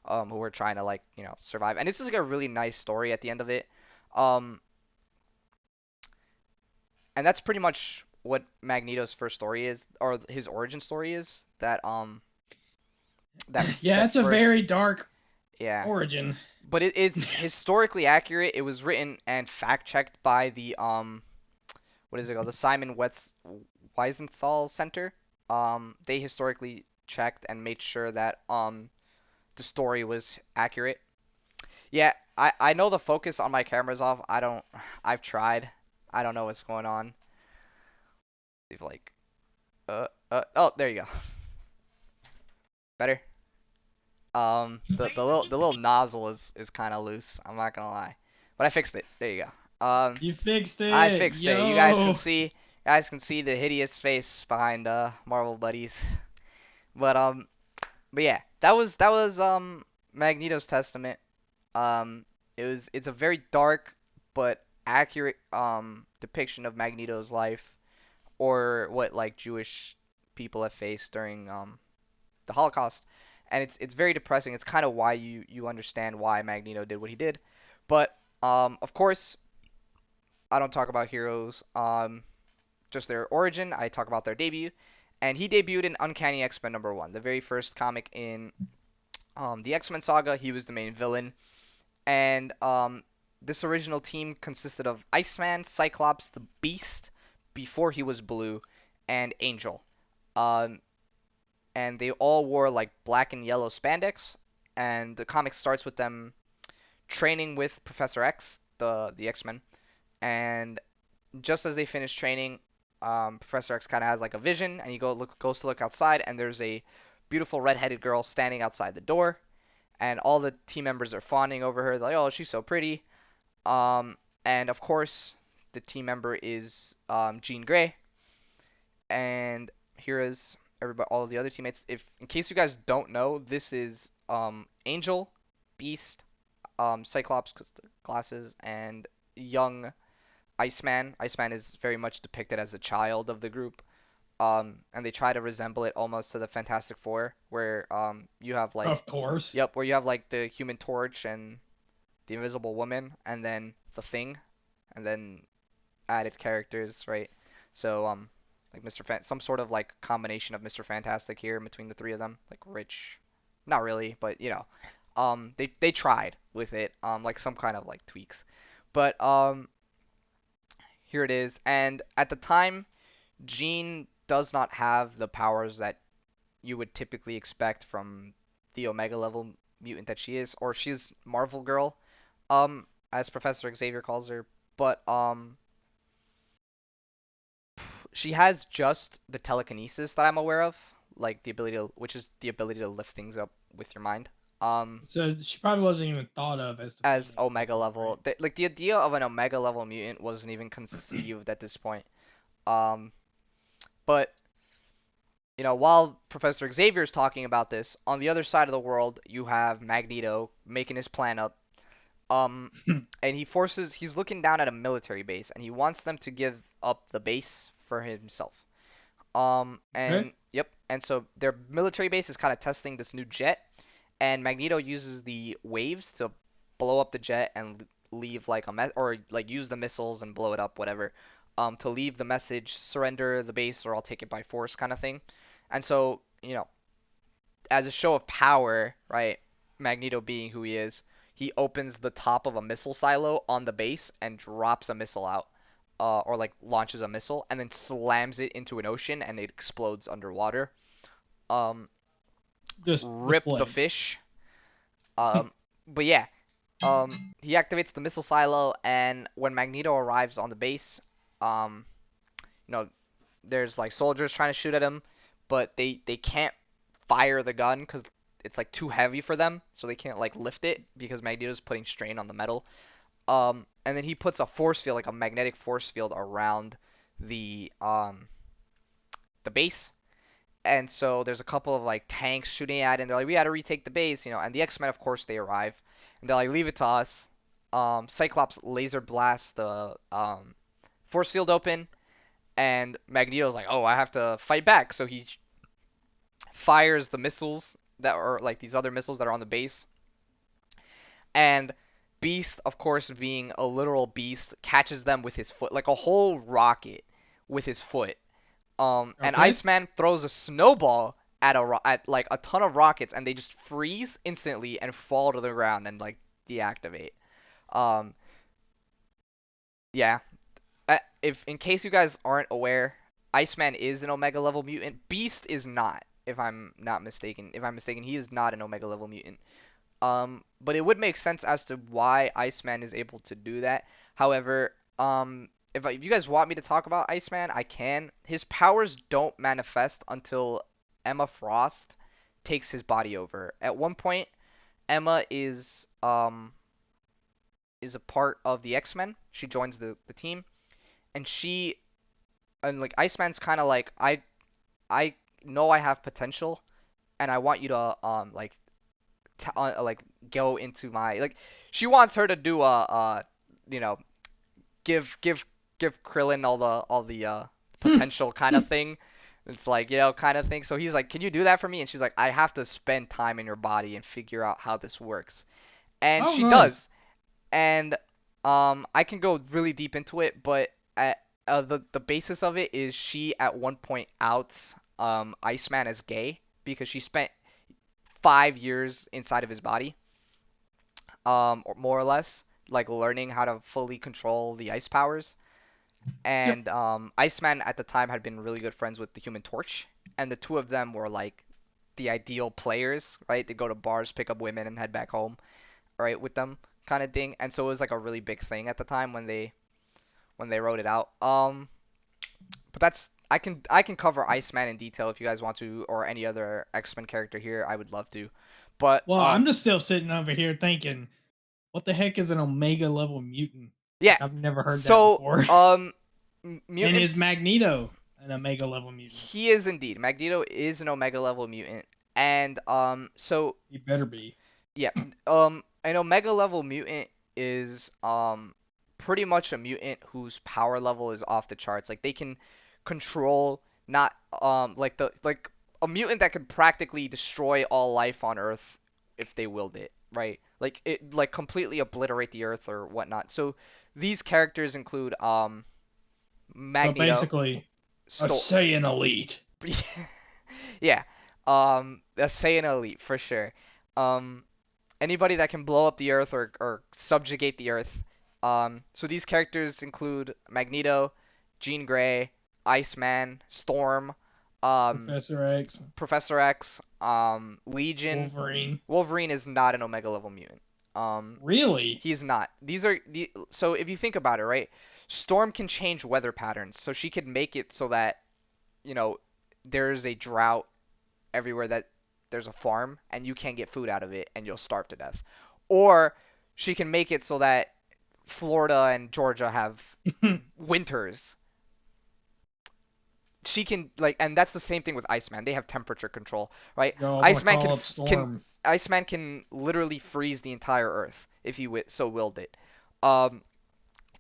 who were trying to like survive. And this is like a really nice story at the end of it. Um, and that's pretty much what Magneto's first story is, or his origin story is. Yeah, That it's a first, very dark yeah. origin. But it's historically accurate. It was written and fact checked by the what is it called? The Simon Wiesenthal Center. They historically checked and made sure that the story was accurate. Yeah, I know the focus on my camera's off. I've tried. I don't know what's going on. If like oh, there you go. Better. The little nozzle is kind of loose. I'm not gonna lie, but I fixed it. There you go. You fixed I it, fixed it. yo. You guys can see the hideous face behind Marvel Buddies. But but yeah, that was Magneto's Testament. Um, it's a very dark but accurate depiction of Magneto's life, or what like Jewish people have faced during the Holocaust, and it's very depressing. It's kind of why you understand why Magneto did what he did, but of course I don't talk about heroes just their origin. I talk about their debut, and he debuted in Uncanny X-Men #1, the very first comic in the X-Men saga. He was the main villain, and this original team consisted of Iceman, Cyclops, the Beast before he was blue, and Angel. Um, and they all wore like black and yellow spandex. And the comic starts with them training with Professor X, the X-Men, and just as they finish training, Professor X kind of has like a vision, and he goes to look outside, and there's a beautiful red-headed girl standing outside the door, and all the team members are fawning over her, like, oh, she's so pretty. Um, and of course, the team member is Jean Grey, and here is everybody, all of the other teammates. If in case you guys don't know, this is Angel, Beast, Cyclops because the glasses, and young Iceman. Iceman is very much depicted as the child of the group. And they try to resemble it almost to the Fantastic Four, where you have like, Of course. yep, where you have like the Human Torch and the Invisible Woman, and then the Thing, and then added characters, right? So like some sort of like combination of Mr. Fantastic here between the three of them, like rich, not really, but they tried with it, like some kind of like tweaks, but here it is, and at the time Jean does not have the powers that you would typically expect from the Omega level mutant that she is, or she's Marvel Girl, as Professor Xavier calls her. But she has just the telekinesis that I'm aware of, like the ability to, which is the ability to lift things up with your mind. So she probably wasn't even thought of as the As Phoenix Omega before, level, right? like the idea of an Omega level mutant wasn't even conceived at this point. Um, but while Professor Xavier is talking about this, on the other side of the world, you have Magneto making his plan up. Um, and he's looking down at a military base, and he wants them to give up the base for himself. Okay. And yep, and so their military base is kind of testing this new jet, and Magneto uses the waves to blow up the jet and leave like or like use the missiles and blow it up, whatever. To leave the message, surrender the base or I'll take it by force kind of thing. And so, as a show of power, right, Magneto being who he is, he opens the top of a missile silo on the base and drops a missile out. Or like launches a missile and then slams it into an ocean and it explodes underwater. Um, Just the rip the flames. fish. But yeah, he activates the missile silo, and when Magneto arrives on the base, um, you know, there's like soldiers trying to shoot at him, but they can't fire the gun because it's like too heavy for them, so they can't like lift it because Magneto's putting strain on the metal. And then he puts a force field, like a magnetic force field, around the um the base. And so there's a couple of like tanks shooting at it, and they're like, we got to retake the base, And the X-Men, of course, they arrive, and they're like, leave it to us. Cyclops laser blasts the force field open, and Magneto's like, oh, I have to fight back. So he fires the missiles that are like these other missiles that are on the base, and Beast, of course, being a literal beast, catches them with his foot, like a whole rocket with his foot. And Okay. Iceman throws a snowball at like a ton of rockets, and they just freeze instantly and fall to the ground and like deactivate. Um, yeah. If in case you guys aren't aware, Iceman is an Omega level mutant. Beast is not. If I'm not mistaken, he is not an Omega level mutant. But it would make sense as to why Iceman is able to do that. However, if you guys want me to talk about Iceman, I can. His powers don't manifest until Emma Frost takes his body over. At one point, Emma is a part of the X-Men. She joins the team, and like Iceman's kind of like I know I have potential, and I want you to like go into my like she wants her to do you know give give give Krillin all the potential kind of thing. It's like kind of thing. So he's like, can you do that for me? And she's like, I have to spend time in your body and figure out how this works. And Oh, she nice. does. And I can go really deep into it, but the basis of it is she at one point outs Iceman as gay because she spent 5 years inside of his body, or more or less, like learning how to fully control the ice powers. Yep. And Iceman at the time had been really good friends with the Human Torch, and the two of them were like the ideal players, right? They go to bars, pick up women, and head back home, right, with them, kind of thing. And so it was like a really big thing at the time when they wrote it out. But that's I can cover Iceman in detail if you guys want to, or any other X-Men character here. I would love to, but Well, I'm just still sitting over here thinking, what the heck is an Omega level mutant? yeah. Like I've never heard that So before. And is mutants. Magneto an Omega level mutant? He is indeed. Magneto is an Omega level mutant, and so He better be. yeah, an Omega level mutant is pretty much a mutant whose power level is off the charts. Like they can control not like a mutant that could practically destroy all life on Earth if they willed it, right? Like it like completely obliterate the Earth or whatnot. So these characters include So Magneto, basically, a Sto Saiyan elite. yeah, a Saiyan elite for sure. Um, Anybody that can blow up the Earth or subjugate the Earth. So these characters include Magneto, Jean Grey, Iceman, Storm, um, Professor X, Professor X, Legion. Wolverine. Wolverine is not an Omega level mutant. Um, Really? he's not. So if you think about it, right? Storm can change weather patterns, so she could make it so that you know there's a drought everywhere that there's a farm and you can't get food out of it and you'll starve to death. Or she can make it so that Florida and Georgia have winters. She can like, and that's the same thing with Iceman. They have temperature control, right? Yo, I'm gonna Iceman can call up can Storm. Iceman can literally freeze the entire Earth if he so willed it. Um,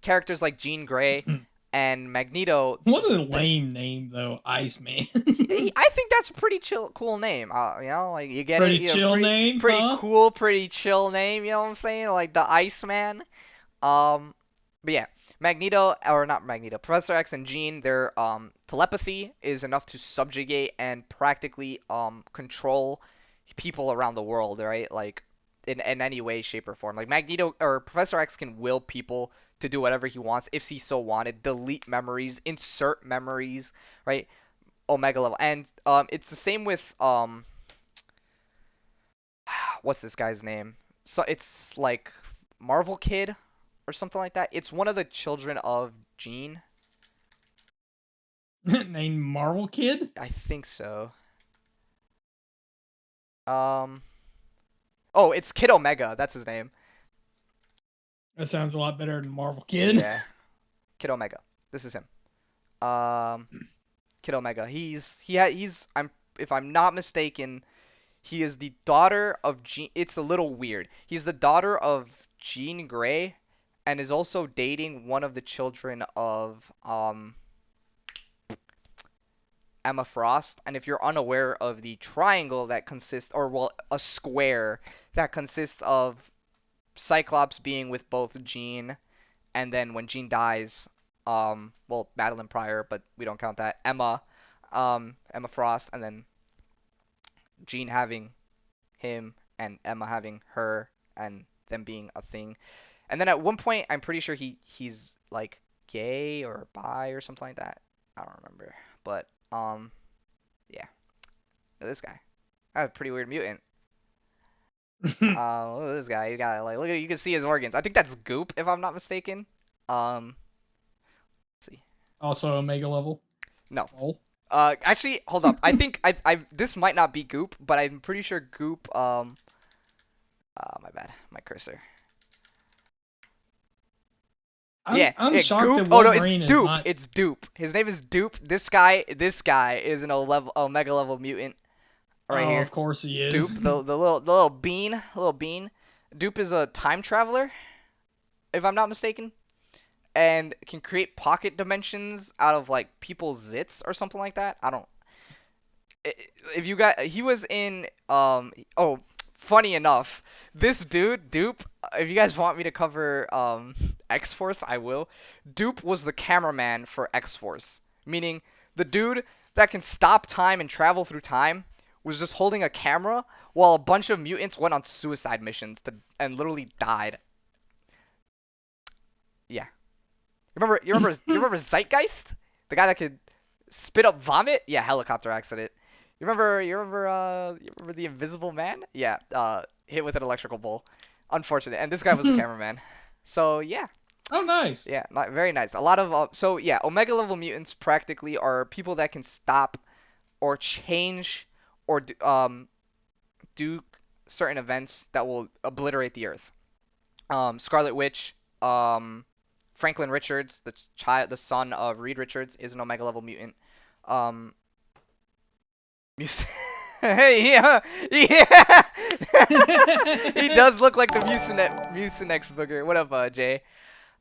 Characters like Jean Grey and Magneto, What a lame name though, Iceman. I think that's a pretty chill, cool name. Like you get it, Pretty chill name, pretty huh? cool, pretty chill name. You know what I'm saying? Like the Iceman. Um, but yeah, Magneto or not Magneto, Professor X and Jean, their telepathy is enough to subjugate and practically control people around the world, right? Like in any way, shape, or form. Like Magneto or Professor X can will people to do whatever he wants if he so wanted. Delete memories, insert memories, right? Omega level. And it's the same with what's this guy's name? So it's like Marvel Kid or something like that. It's one of the children of Jean. Named Marvel Kid? I think so. Um oh, it's Kid Omega. That's his name. That sounds a lot better than Marvel Kid. Yeah, Kid Omega. This is him. Um, Kid Omega. He's I'm if I'm not mistaken, he is the daughter of Jean. It's a little weird. He's the daughter of Jean Grey, and is also dating one of the children of Emma Frost. And if you're unaware of the triangle that consists, or well, a square that consists of Cyclops being with both Jean, and then when Jean dies, well, Madeline Pryor, but we don't count that. Emma Frost, and then Jean having him, and Emma having her, and them being a thing. And then at one point, I'm pretty sure he's like gay or bi or something like that. I don't remember, but yeah, this guy, that's a pretty weird mutant. Look at this guy. He got like look at you can see his organs. I think that's goop if I'm not mistaken. Let's see. Also Omega level. No. Oh. Actually, hold up. I think I this might not be goop, but I'm pretty sure goop. My bad. My cursor. I'm Yeah, I'm yeah, shocked that Goop. Oh no, it's Wolverine is Dupe. not. It's Dupe. His name is Dupe. This guy is an Omega level mutant right Oh, here. of course he is. Dupe, the little bean. Dupe is a time traveler, if I'm not mistaken, and can create pocket dimensions out of like people's zits or something like that. I don't. If you got, he was in. Oh, funny enough, this dude Dupe. If you guys want me to cover X Force, I will. Dupe was the cameraman for X Force, meaning the dude that can stop time and travel through time was just holding a camera while a bunch of mutants went on suicide missions and literally died. Yeah. You remember Zeitgeist? The guy that could spit up vomit? Yeah, helicopter accident. You remember the Invisible Man? Yeah, hit with an electrical bull. Unfortunate. And this guy was the cameraman. So, yeah. Oh, nice. Yeah, not very nice. A lot of so yeah, Omega level mutants practically are people that can stop or change or do certain events that will obliterate the Earth. Scarlet Witch, Franklin Richards, the son of Reed Richards, is an Omega level mutant. Um, Hey, yeah, yeah. He does look like the Mucinex booger. What up, Jay?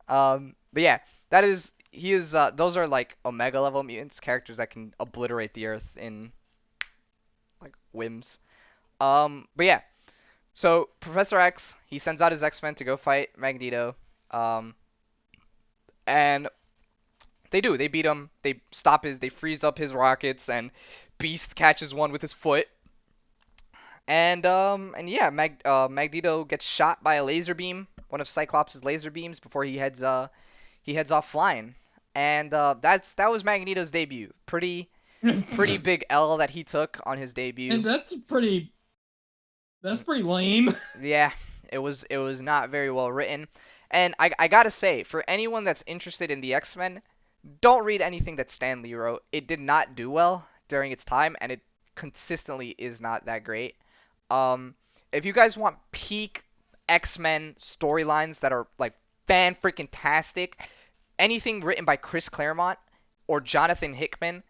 But yeah, that is he is. Those are like Omega level mutants, characters that can obliterate the Earth in like whims. But yeah, so Professor X, he sends out his X-Men to go fight Magneto. Um, and they do. They beat him. They freeze up his rockets, and Beast catches one with his foot. And yeah, Magneto gets shot by a laser beam, one of Cyclops' laser beams, before he heads off flying. And that was Magneto's debut. Pretty big L that he took on his And debut. that's pretty lame. Yeah, it was not very well written. And I gotta say, for anyone that's interested in the X-Men, don't read anything that Stan Lee wrote. It did not do well during its time, and it consistently is not that great. Um, if you guys want peak X-Men storylines that are like fan freaking tastic, anything written by Chris Claremont or Jonathan Hickman,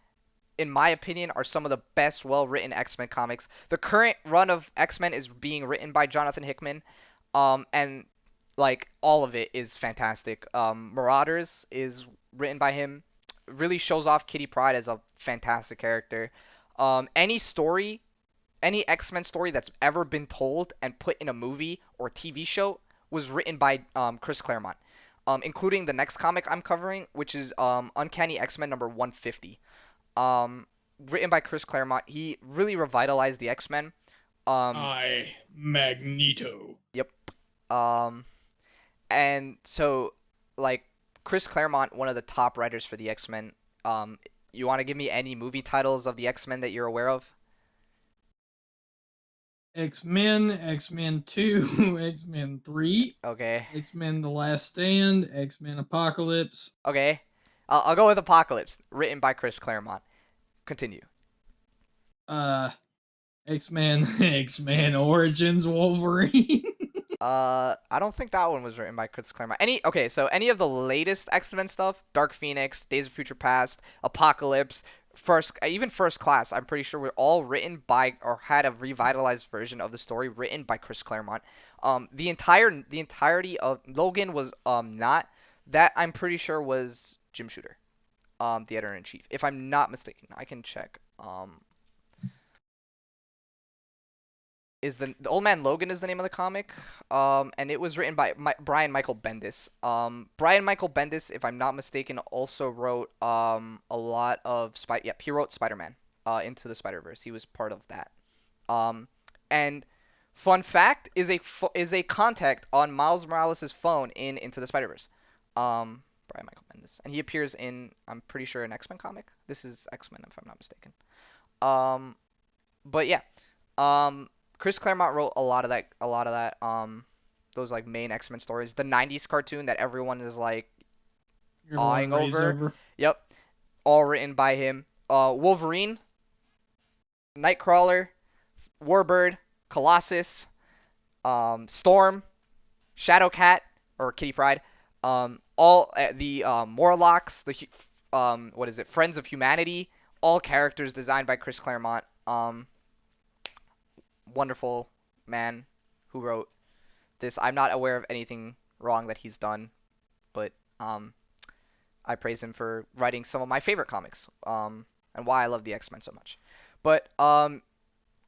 in my opinion, are some of the best well-written X-Men comics. The current run of X-Men is being written by Jonathan Hickman, and like all of it is fantastic. Marauders is written by him. Really shows off Kitty Pryde as a fantastic character. Any story, any X-Men story that's ever been told and put in a movie or TV show was written by Chris Claremont, including the next comic I'm covering, which is Uncanny X-Men number 150. Um, Written by Chris Claremont. He really revitalized the X-Men. Um, Magneto. yep. Um, and so like Chris Claremont, one of the top writers for the X-Men. You want to give me any movie titles of the X-Men that you're aware of? X-Men, X-Men 2, X-Men 3, Okay. X-Men The Last Stand, X-Men Apocalypse, Okay. I'll go with Apocalypse, written by Chris Claremont. Continue. uh X-Men X-Men Origins Wolverine. I don't think that one was written by Chris Claremont. Any of the latest X-Men stuff, Dark Phoenix, Days of Future Past, Apocalypse, even First Class, I'm pretty sure were all written by or had a revitalized version of the story written by Chris Claremont. The entirety of Logan was not that. I'm pretty sure was Jim Shooter, the editor in chief, if I'm not mistaken. I can check. Is the Old Man Logan is the name of the comic, and it was written by Brian Michael Bendis. Brian Michael Bendis, if I'm not mistaken, also wrote a lot of Yep, he wrote Spider-Man, Into the Spider-Verse. He was part of that. Um, and fun fact is a contact on Miles Morales' phone in Into the Spider-Verse. Brian Michael Bendis, and he appears in, I'm pretty sure, an X-Men comic. This is X-Men, if I'm not mistaken. Um, but yeah, um, Chris Claremont wrote those like main X-Men stories. The '90s cartoon that everyone is like Everyone awing raves over. over. Yep, all written by him. Wolverine, Nightcrawler, Warbird, Colossus, Storm, Shadowcat or Kitty Pryde, all the Morlocks, what is it, Friends of Humanity, all characters designed by Chris Claremont. Wonderful man who wrote this. I'm not aware of anything wrong that he's done, but I praise him for writing some of my favorite comics, and why I love the X-Men so much. But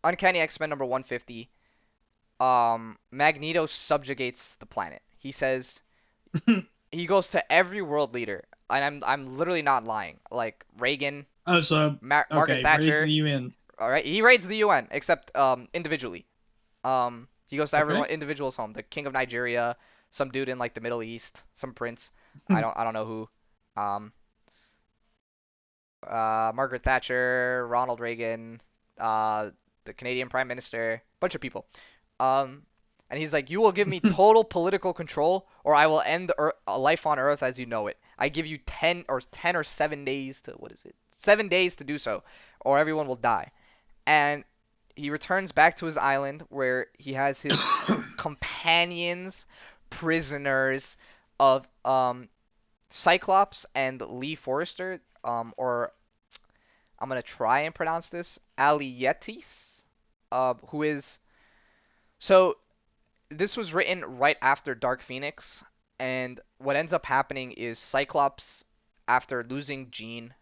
Uncanny X-Men number 150, Magneto subjugates the planet. He says he goes to every world leader, and I'm literally not lying. Like Reagan, Oh, so Margaret okay, raids Thatcher. the UN. All right, he raids the UN except individually. He goes to Okay. everyone individual's home. The king of Nigeria, some dude in like the Middle East, some prince. I don't know who. Um, Margaret Thatcher, Ronald Reagan, the Canadian Prime Minister, bunch of people. Um, and he's like, "You will give me total political control, or I will end life on Earth as you know it. I give you 10 or 7 days to what is it? 7 days to do so, or everyone will die." And he returns back to his island where he has his companions, prisoners of Cyclops and Lee Forrester, or I'm gonna try and pronounce this, Alietis, who is so this was written right after Dark Phoenix, and what ends up happening is Cyclops, after losing Jean,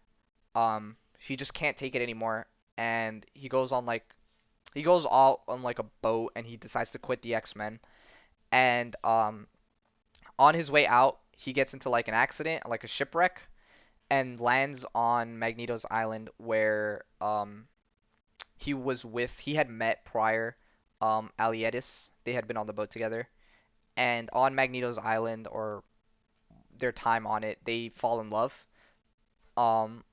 he just can't take it anymore, and he goes out on like a boat and he decides to quit the X-Men. And on his way out, he gets into like an accident, like a shipwreck, and lands on Magneto's island where he had met prior Alietis. They had been on the boat together. And on Magneto's island, or their time on it, they fall in love. Um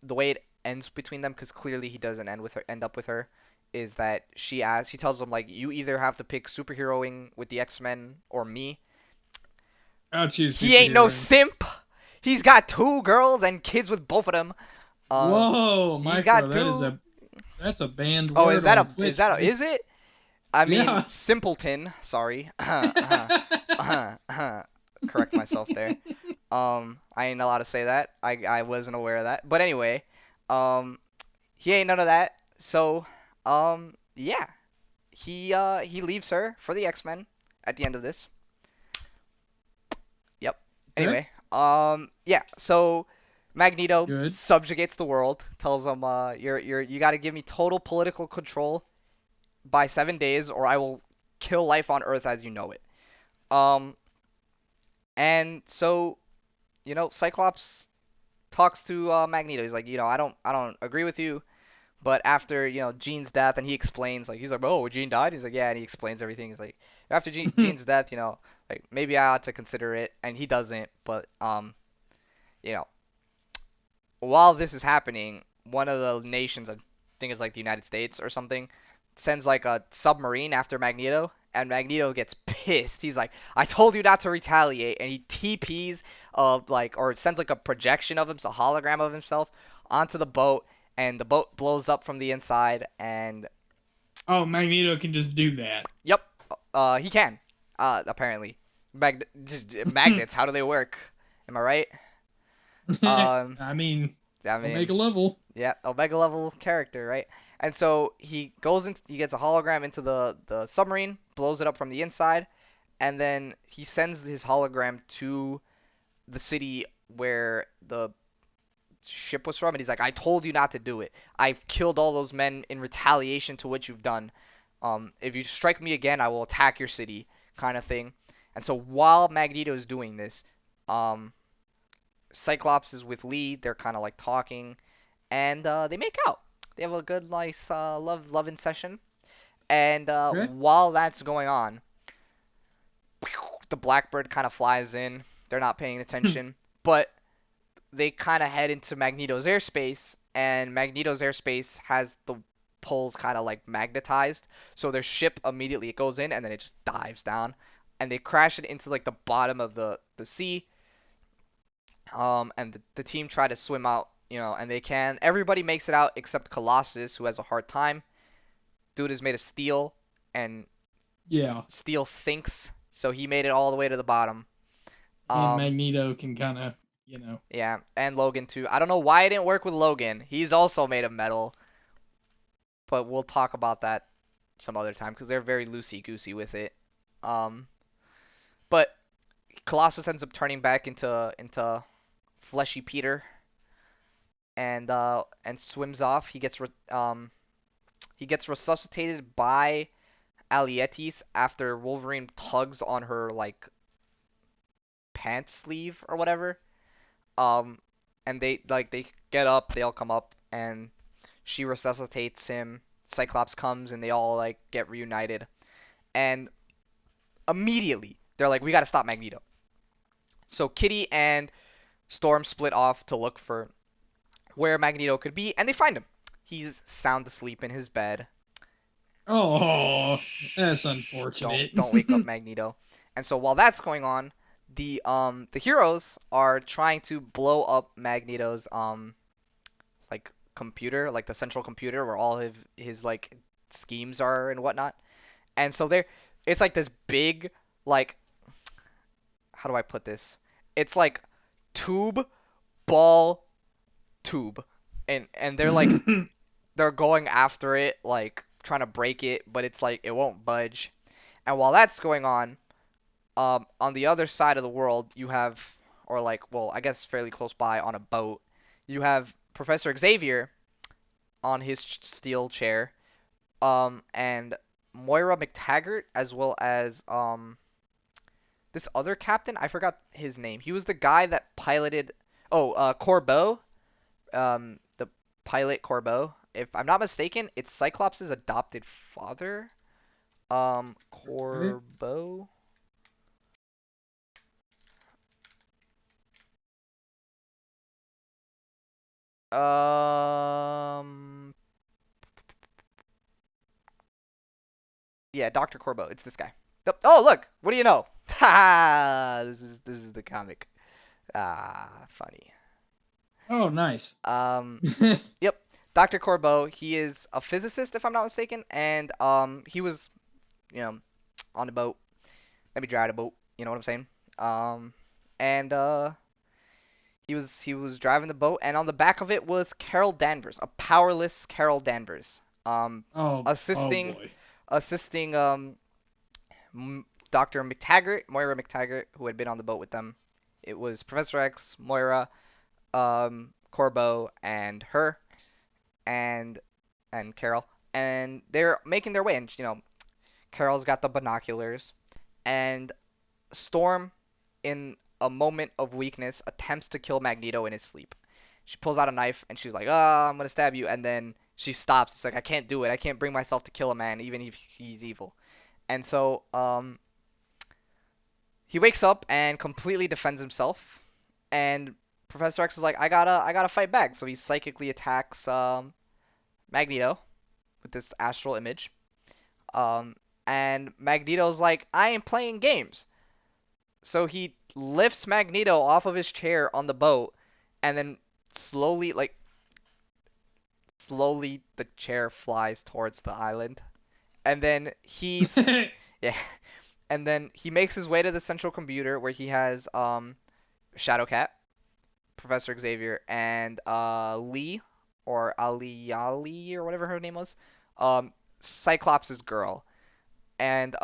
the way it ends between them, because clearly he doesn't end up with her, is that she tells him like, you either have to pick superheroing with the X-Men or me. I'll choose He ain't no superheroing. simp. He's got two girls and kids with both of them. Whoa, He's Micro, got two. that's a banned Oh, word on Twitch, buddy. is it? I mean Yeah. simpleton. Sorry. Correct myself there. I ain't allowed to say that. I wasn't aware of that. But anyway, um, he ain't none of that. So, yeah, he leaves her for the X-Men at the end of this. Yep. Okay. Anyway, yeah. So Magneto Good. subjugates the world, tells him, you got to give me total political control by 7 days, or I will kill life on Earth as you know it. Um, and so Cyclops talks to Magneto. He's like, I don't agree with you. But after Jean's death, and he explains, like, he's like, oh, Jean died. He's like, yeah, and he explains everything. He's like, after Jean's death, like, maybe I ought to consider it, and he doesn't. But you know, while this is happening, one of the nations, I think it's like the United States or something, sends like a submarine after Magneto, and Magneto gets pissed. He's like, I told you not to retaliate, and he TPs like, or sends like a projection of himself, a hologram of himself onto the boat, and the boat blows up from the inside, and Oh, Magneto can just do that. yep, he can. Apparently, magnets. How do they work? Am I right? Um, I mean, I mean, Omega level. yeah, Omega level character, right? And so he gets a hologram into the submarine, blows it up from the inside, and then he sends his hologram to the city where the ship was from, and he's like, "I told you not to do it. I've killed all those men in retaliation to what you've done. If you strike me again, I will attack your city," kind of thing. And so while Magneto is doing this, um, Cyclops is with Lee. They're kind of like talking, and they make out. They have a good, nice loving session. And Okay. while that's going on, the Blackbird kind of flies in. They're not paying attention, but they kind of head into Magneto's airspace, and Magneto's airspace has the poles kind of like magnetized. So their ship immediately it goes in, and then it just dives down, and they crash it into like the bottom of the sea. And the team try to swim out, and they can. Everybody makes it out except Colossus, who has a hard time. Dude is made of steel, and Yeah. steel sinks, so he made it all the way to the bottom. And Um, Magneto can kind of, you know. yeah, and Logan too. I don't know why it didn't work with Logan. He's also made of metal, but we'll talk about that some other time because they're very loosey goosey with it. Um, but Colossus ends up turning back into fleshy Peter and swims off. He gets resuscitated by Alietis after Wolverine tugs on her like pants sleeve or whatever. Um, and they get up, they all come up, and she resuscitates him. Cyclops comes, and they all like get reunited. And immediately they're like, we gotta stop Magneto. So Kitty and Storm split off to look for where Magneto could be, and they find him. He's sound asleep in his bed. Oh, that's Shh, unfortunate. don't wake up Magneto. And so while that's going on, the heroes are trying to blow up Magneto's like computer, like the central computer where all of his like schemes are and whatnot. And so it's like this big like how do I put this? It's like tube ball tube, and they're going after it like trying to break it, but it's like it won't budge. And while that's going on the other side of the world, you have, or like, well, I guess fairly close by on a boat, you have Professor Xavier on his steel chair, and Moira McTaggart, as well as this other captain. I forgot his name. He was the guy that piloted. Oh, Corbeau, the pilot Corbeau. If I'm not mistaken, it's Cyclops' adopted father. Okay. Corbeau. Um, yeah, Dr. Corbeau. It's this guy. Yep. Oh, look. What do you know? Ha! This is the comic. Funny. Oh, nice. Um, yep. Dr. Corbeau. He is a physicist, if I'm not mistaken, and he was, you know, on the boat. Let me drive the boat. You know what I'm saying? Um, and he was driving the boat, and on the back of it was Carol Danvers, a powerless Carol Danvers, Oh assisting boy. assisting Dr. McTaggart, Moira McTaggart, who had been on the boat with them. It was Professor X, Moira, Corbeau, and her, and Carol, and they're making their way. And Carol's got the binoculars, and Storm, in a moment of weakness, attempts to kill Magneto in his sleep. She pulls out a knife and she's like, "Oh, I'm gonna stab you," and then she stops. It's like, I can't do it. I can't bring myself to kill a man, even if he's evil. And so he wakes up and completely defends himself. And Professor X is like, I gotta fight back. So he psychically attacks Magneto with this astral image. Um, and Magneto's like, I am playing games. So he lifts Magneto off of his chair on the boat, and then slowly, like slowly, the chair flies towards the island. And then he's yeah, And then he makes his way to the central computer where he has Shadowcat, Professor Xavier, and Lee or Ali or whatever her name was, Cyclops' girl, and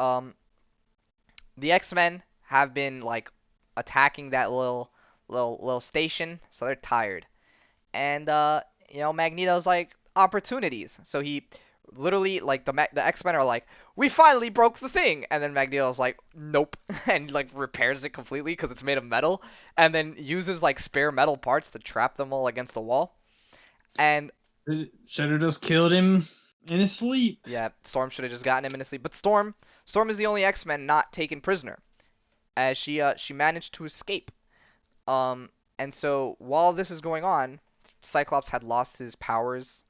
the X-Men have been like attacking that little station, so they're tired. And Magneto's like opportunities. So he literally like the X-Men are like, "We finally broke the thing." And then Magneto's like, "Nope." And like repairs it completely cuz it's made of metal and then uses like spare metal parts to trap them all against the wall. And Should have just killed him in his sleep. yeah, Storm should have just gotten him in his sleep. But Storm is the only X-Men not taken prisoner as she managed to escape. Um, and so while this is going on, Cyclops had lost his powers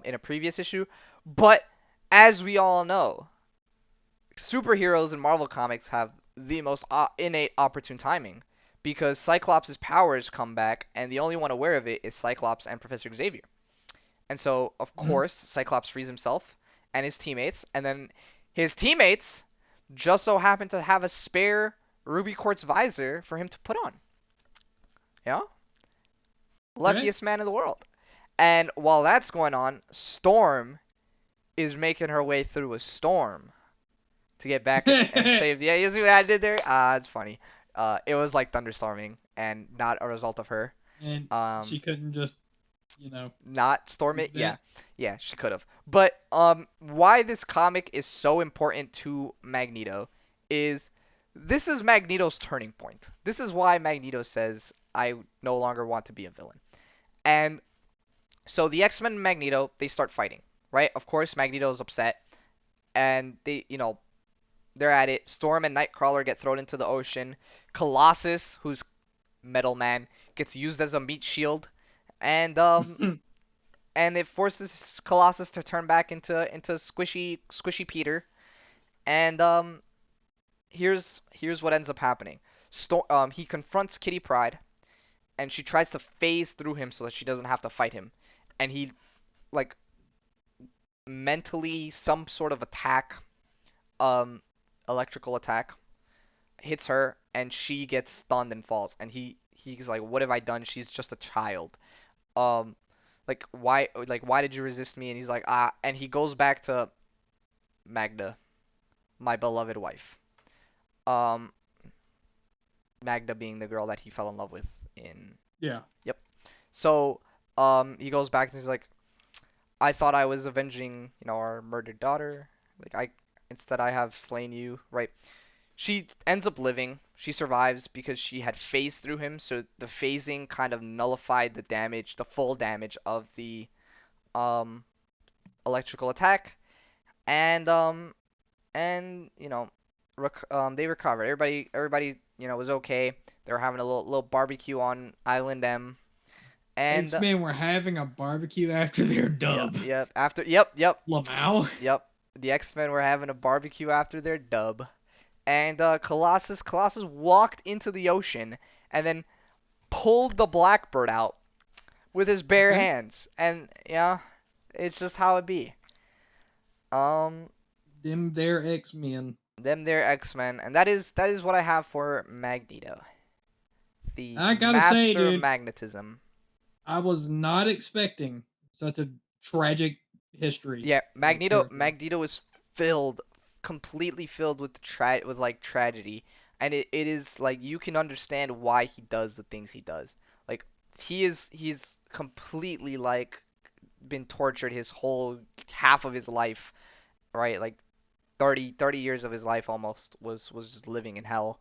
in a previous issue, but as we all know, superheroes in Marvel Comics have the most innate opportune timing because Cyclops' powers come back, and the only one aware of it is Cyclops and Professor Xavier. And so, of Mhm. course, Cyclops frees himself and his teammates, and then his teammates just so happen to have a spare ruby quartz visor for him to put on. Yeah, Okay. luckiest man in the world. And while that's going on, Storm is making her way through a storm to get back and save. Yeah, you see what I did there? It's funny. It was like thunderstorming and not a result of her. And Um, she couldn't just, you know, not storm it. use Yeah, that. yeah, she could have. But why this comic is so important to Magneto is this is Magneto's turning point. This is why Magneto says I no longer want to be a villain. And so the X-Men and Magneto they start fighting, right? Of course, Magneto's upset, and they're at it. Storm and Nightcrawler get thrown into the ocean. Colossus, who's Metal Man, gets used as a meat shield, and it forces Colossus to turn back into squishy Peter. And here's what ends up happening. He confronts Kitty Pryde, and she tries to phase through him so that she doesn't have to fight him, and he like mentally some sort of attack, um, electrical attack hits her and she gets stunned and falls and he's like, what have I done? She's just a child. um why did you resist me? And he's like, and he goes back to Magda, my beloved wife. um Magda being the girl that he fell in love with in. Yeah. Yep. So he goes back and he's like, I thought I was avenging our murdered daughter, like I instead I have slain you, right? She ends up living. She survives because she had phased through him, so the phasing kind of nullified the damage, the full damage of the um electrical attack, and they recovered. Everybody was okay. They were having a little barbecue on Island M, and X-Men were having a barbecue after their yep, dub. yep. After yep, Lamau. yep. The X-Men were having a barbecue after their dub. And Colossus walked into the ocean and then pulled the Blackbird out with his bare Okay. hands. And yeah, it's just how it be. Um, Them there X-Men. them they're X-Men, and that is what I have for Magneto, the I gotta say, master of dude, magnetism. I was not expecting such a tragic history Yeah, for the Magneto character. Magneto is filled, completely filled with with like tragedy, and it is like you can understand why he does the things he does. Like he's completely like been tortured his whole half of his life, right? Like 30 years of his life almost was just living in hell.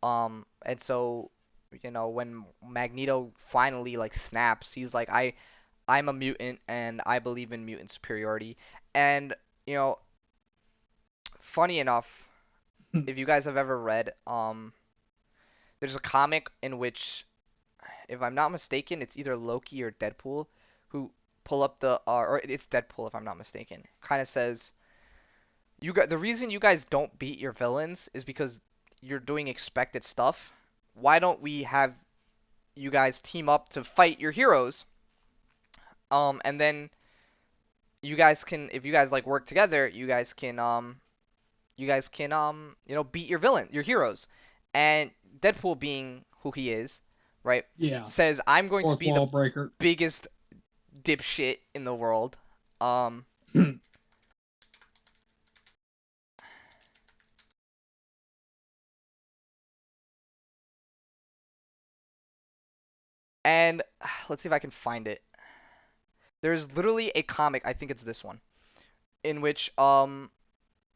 And so when Magneto finally like snaps, he's like I'm a mutant and I believe in mutant superiority. And you know, funny enough, if you guys have ever read, there's a comic in which, if I'm not mistaken, it's either Loki or Deadpool who pull up or it's Deadpool if I'm not mistaken. Kind of says the reason you guys don't beat your villains is because you're doing expected stuff. Why don't we have you guys team up to fight your heroes? And then you guys can, if you guys like work together, you guys can you guys can beat your villain, your heroes. And Deadpool, being who he is, right, Yeah. says I'm going to Fourth be the wall breaker. biggest dipshit in the world. Um, and let's see if I can find it. There's literally a comic, I think it's this one, in which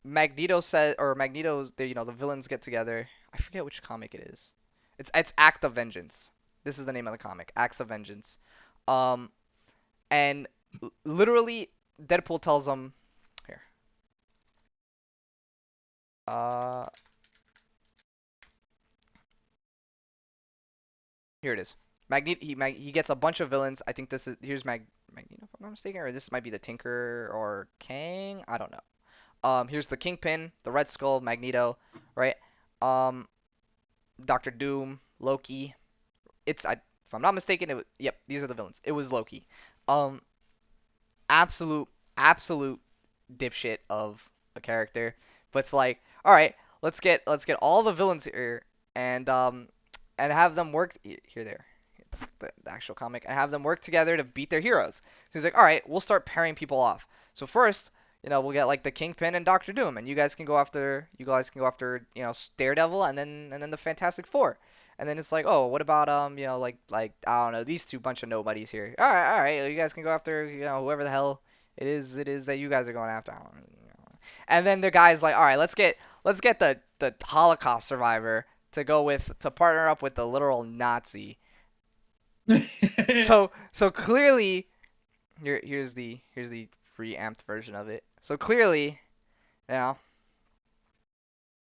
Magneto said, or Magneto's, the villains get together. I forget which comic it is. It's Act of Vengeance. This is the name of the comic, Acts of Vengeance. Um, and literally, Deadpool tells them here. Uh, Here it is. He gets a bunch of villains. I think here's Magneto, if I'm not mistaken, or this might be the Tinker or Kang. I don't know. Here's the Kingpin, the Red Skull, Magneto, right? Um, Doctor Doom, Loki. If I'm not mistaken, yep, these are the villains. It was Loki. Um, absolute, absolute dipshit of a character. But it's like, all right, let's get all the villains here and have them work here there. It's the actual comic and have them work together to beat their heroes. So he's like, all right, we'll start pairing people off. So first, we'll get like the Kingpin and Doctor Doom, and you guys can go after Daredevil and then the Fantastic Four. And then it's like, oh, what about like I don't know, these two bunch of nobodies here. All right, you guys can go after whoever the hell it is that you guys are going after. And then the guy's like, all right, let's get the Holocaust survivor to partner up with the literal Nazi. So clearly, here's the reamped version of it. So clearly, you know,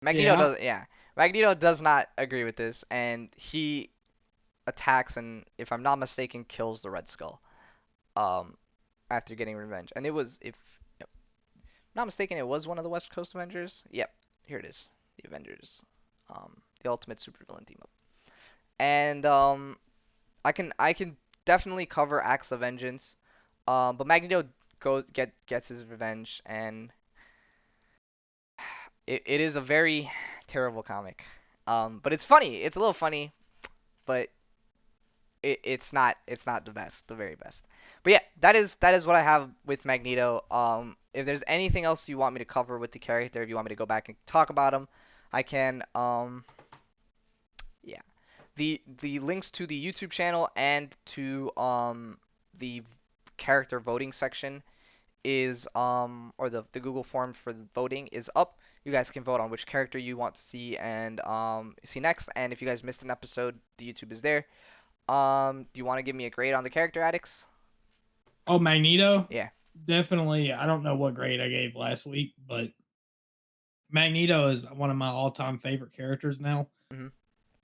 Magneto Yeah. does yeah, Magneto does not agree with this, and he attacks and, if I'm not mistaken, kills the Red Skull. Um, After getting revenge, and it was, if I'm not mistaken, it was one of the West Coast Avengers. Yep, here it is, the Avengers, the Ultimate Supervillain team up, and I can definitely cover Acts of Vengeance. But Magneto gets his revenge, and it is a very terrible comic. But it's funny. It's a little funny, but it's not the best, the very best. But yeah, that is what I have with Magneto. If there's anything else you want me to cover with the character, if you want me to go back and talk about him, I can. Yeah. The links to the YouTube channel and to the character voting section is or the Google form for the voting is up. You guys can vote on which character you want to see and see next. And if you guys missed an episode, the YouTube is there. Do you want to give me a grade on the character, Addicts? Oh, Magneto. Yeah. Definitely. I don't know what grade I gave last week, but Magneto is one of my all-time favorite characters now. Mhm.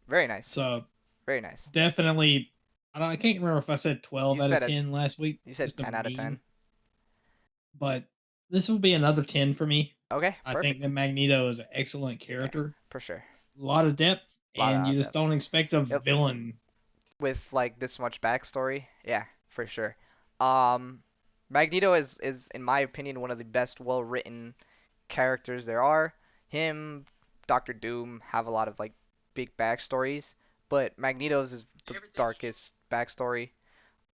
Very nice. So Very nice. definitely. I can't remember if I said You 12 out of said it. 10 last week, You said just a 10 out of 10. meme. But this will be another 10 for me. Okay, I think perfect. that Magneto is an excellent Yeah, character, for sure. a lot of depth, A lot and you of just depth. don't expect a Yep. villain. With like this much backstory, yeah, for sure. Um, Magneto is in my opinion one of the best well written characters there are. Him, Doctor Doom have a lot of like big backstories, but Magneto's is the darkest backstory.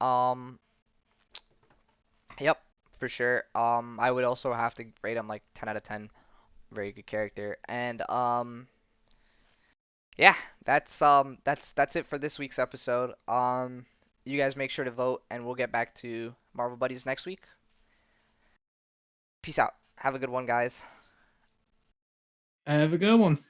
Um, yep, for sure. I would also have to rate him like 10 out of 10. Very good character. And yeah, that's it for this week's episode. You guys make sure to vote, and we'll get back to Marvel Buddies next week. Peace out. Have a good one, guys. Have a good one.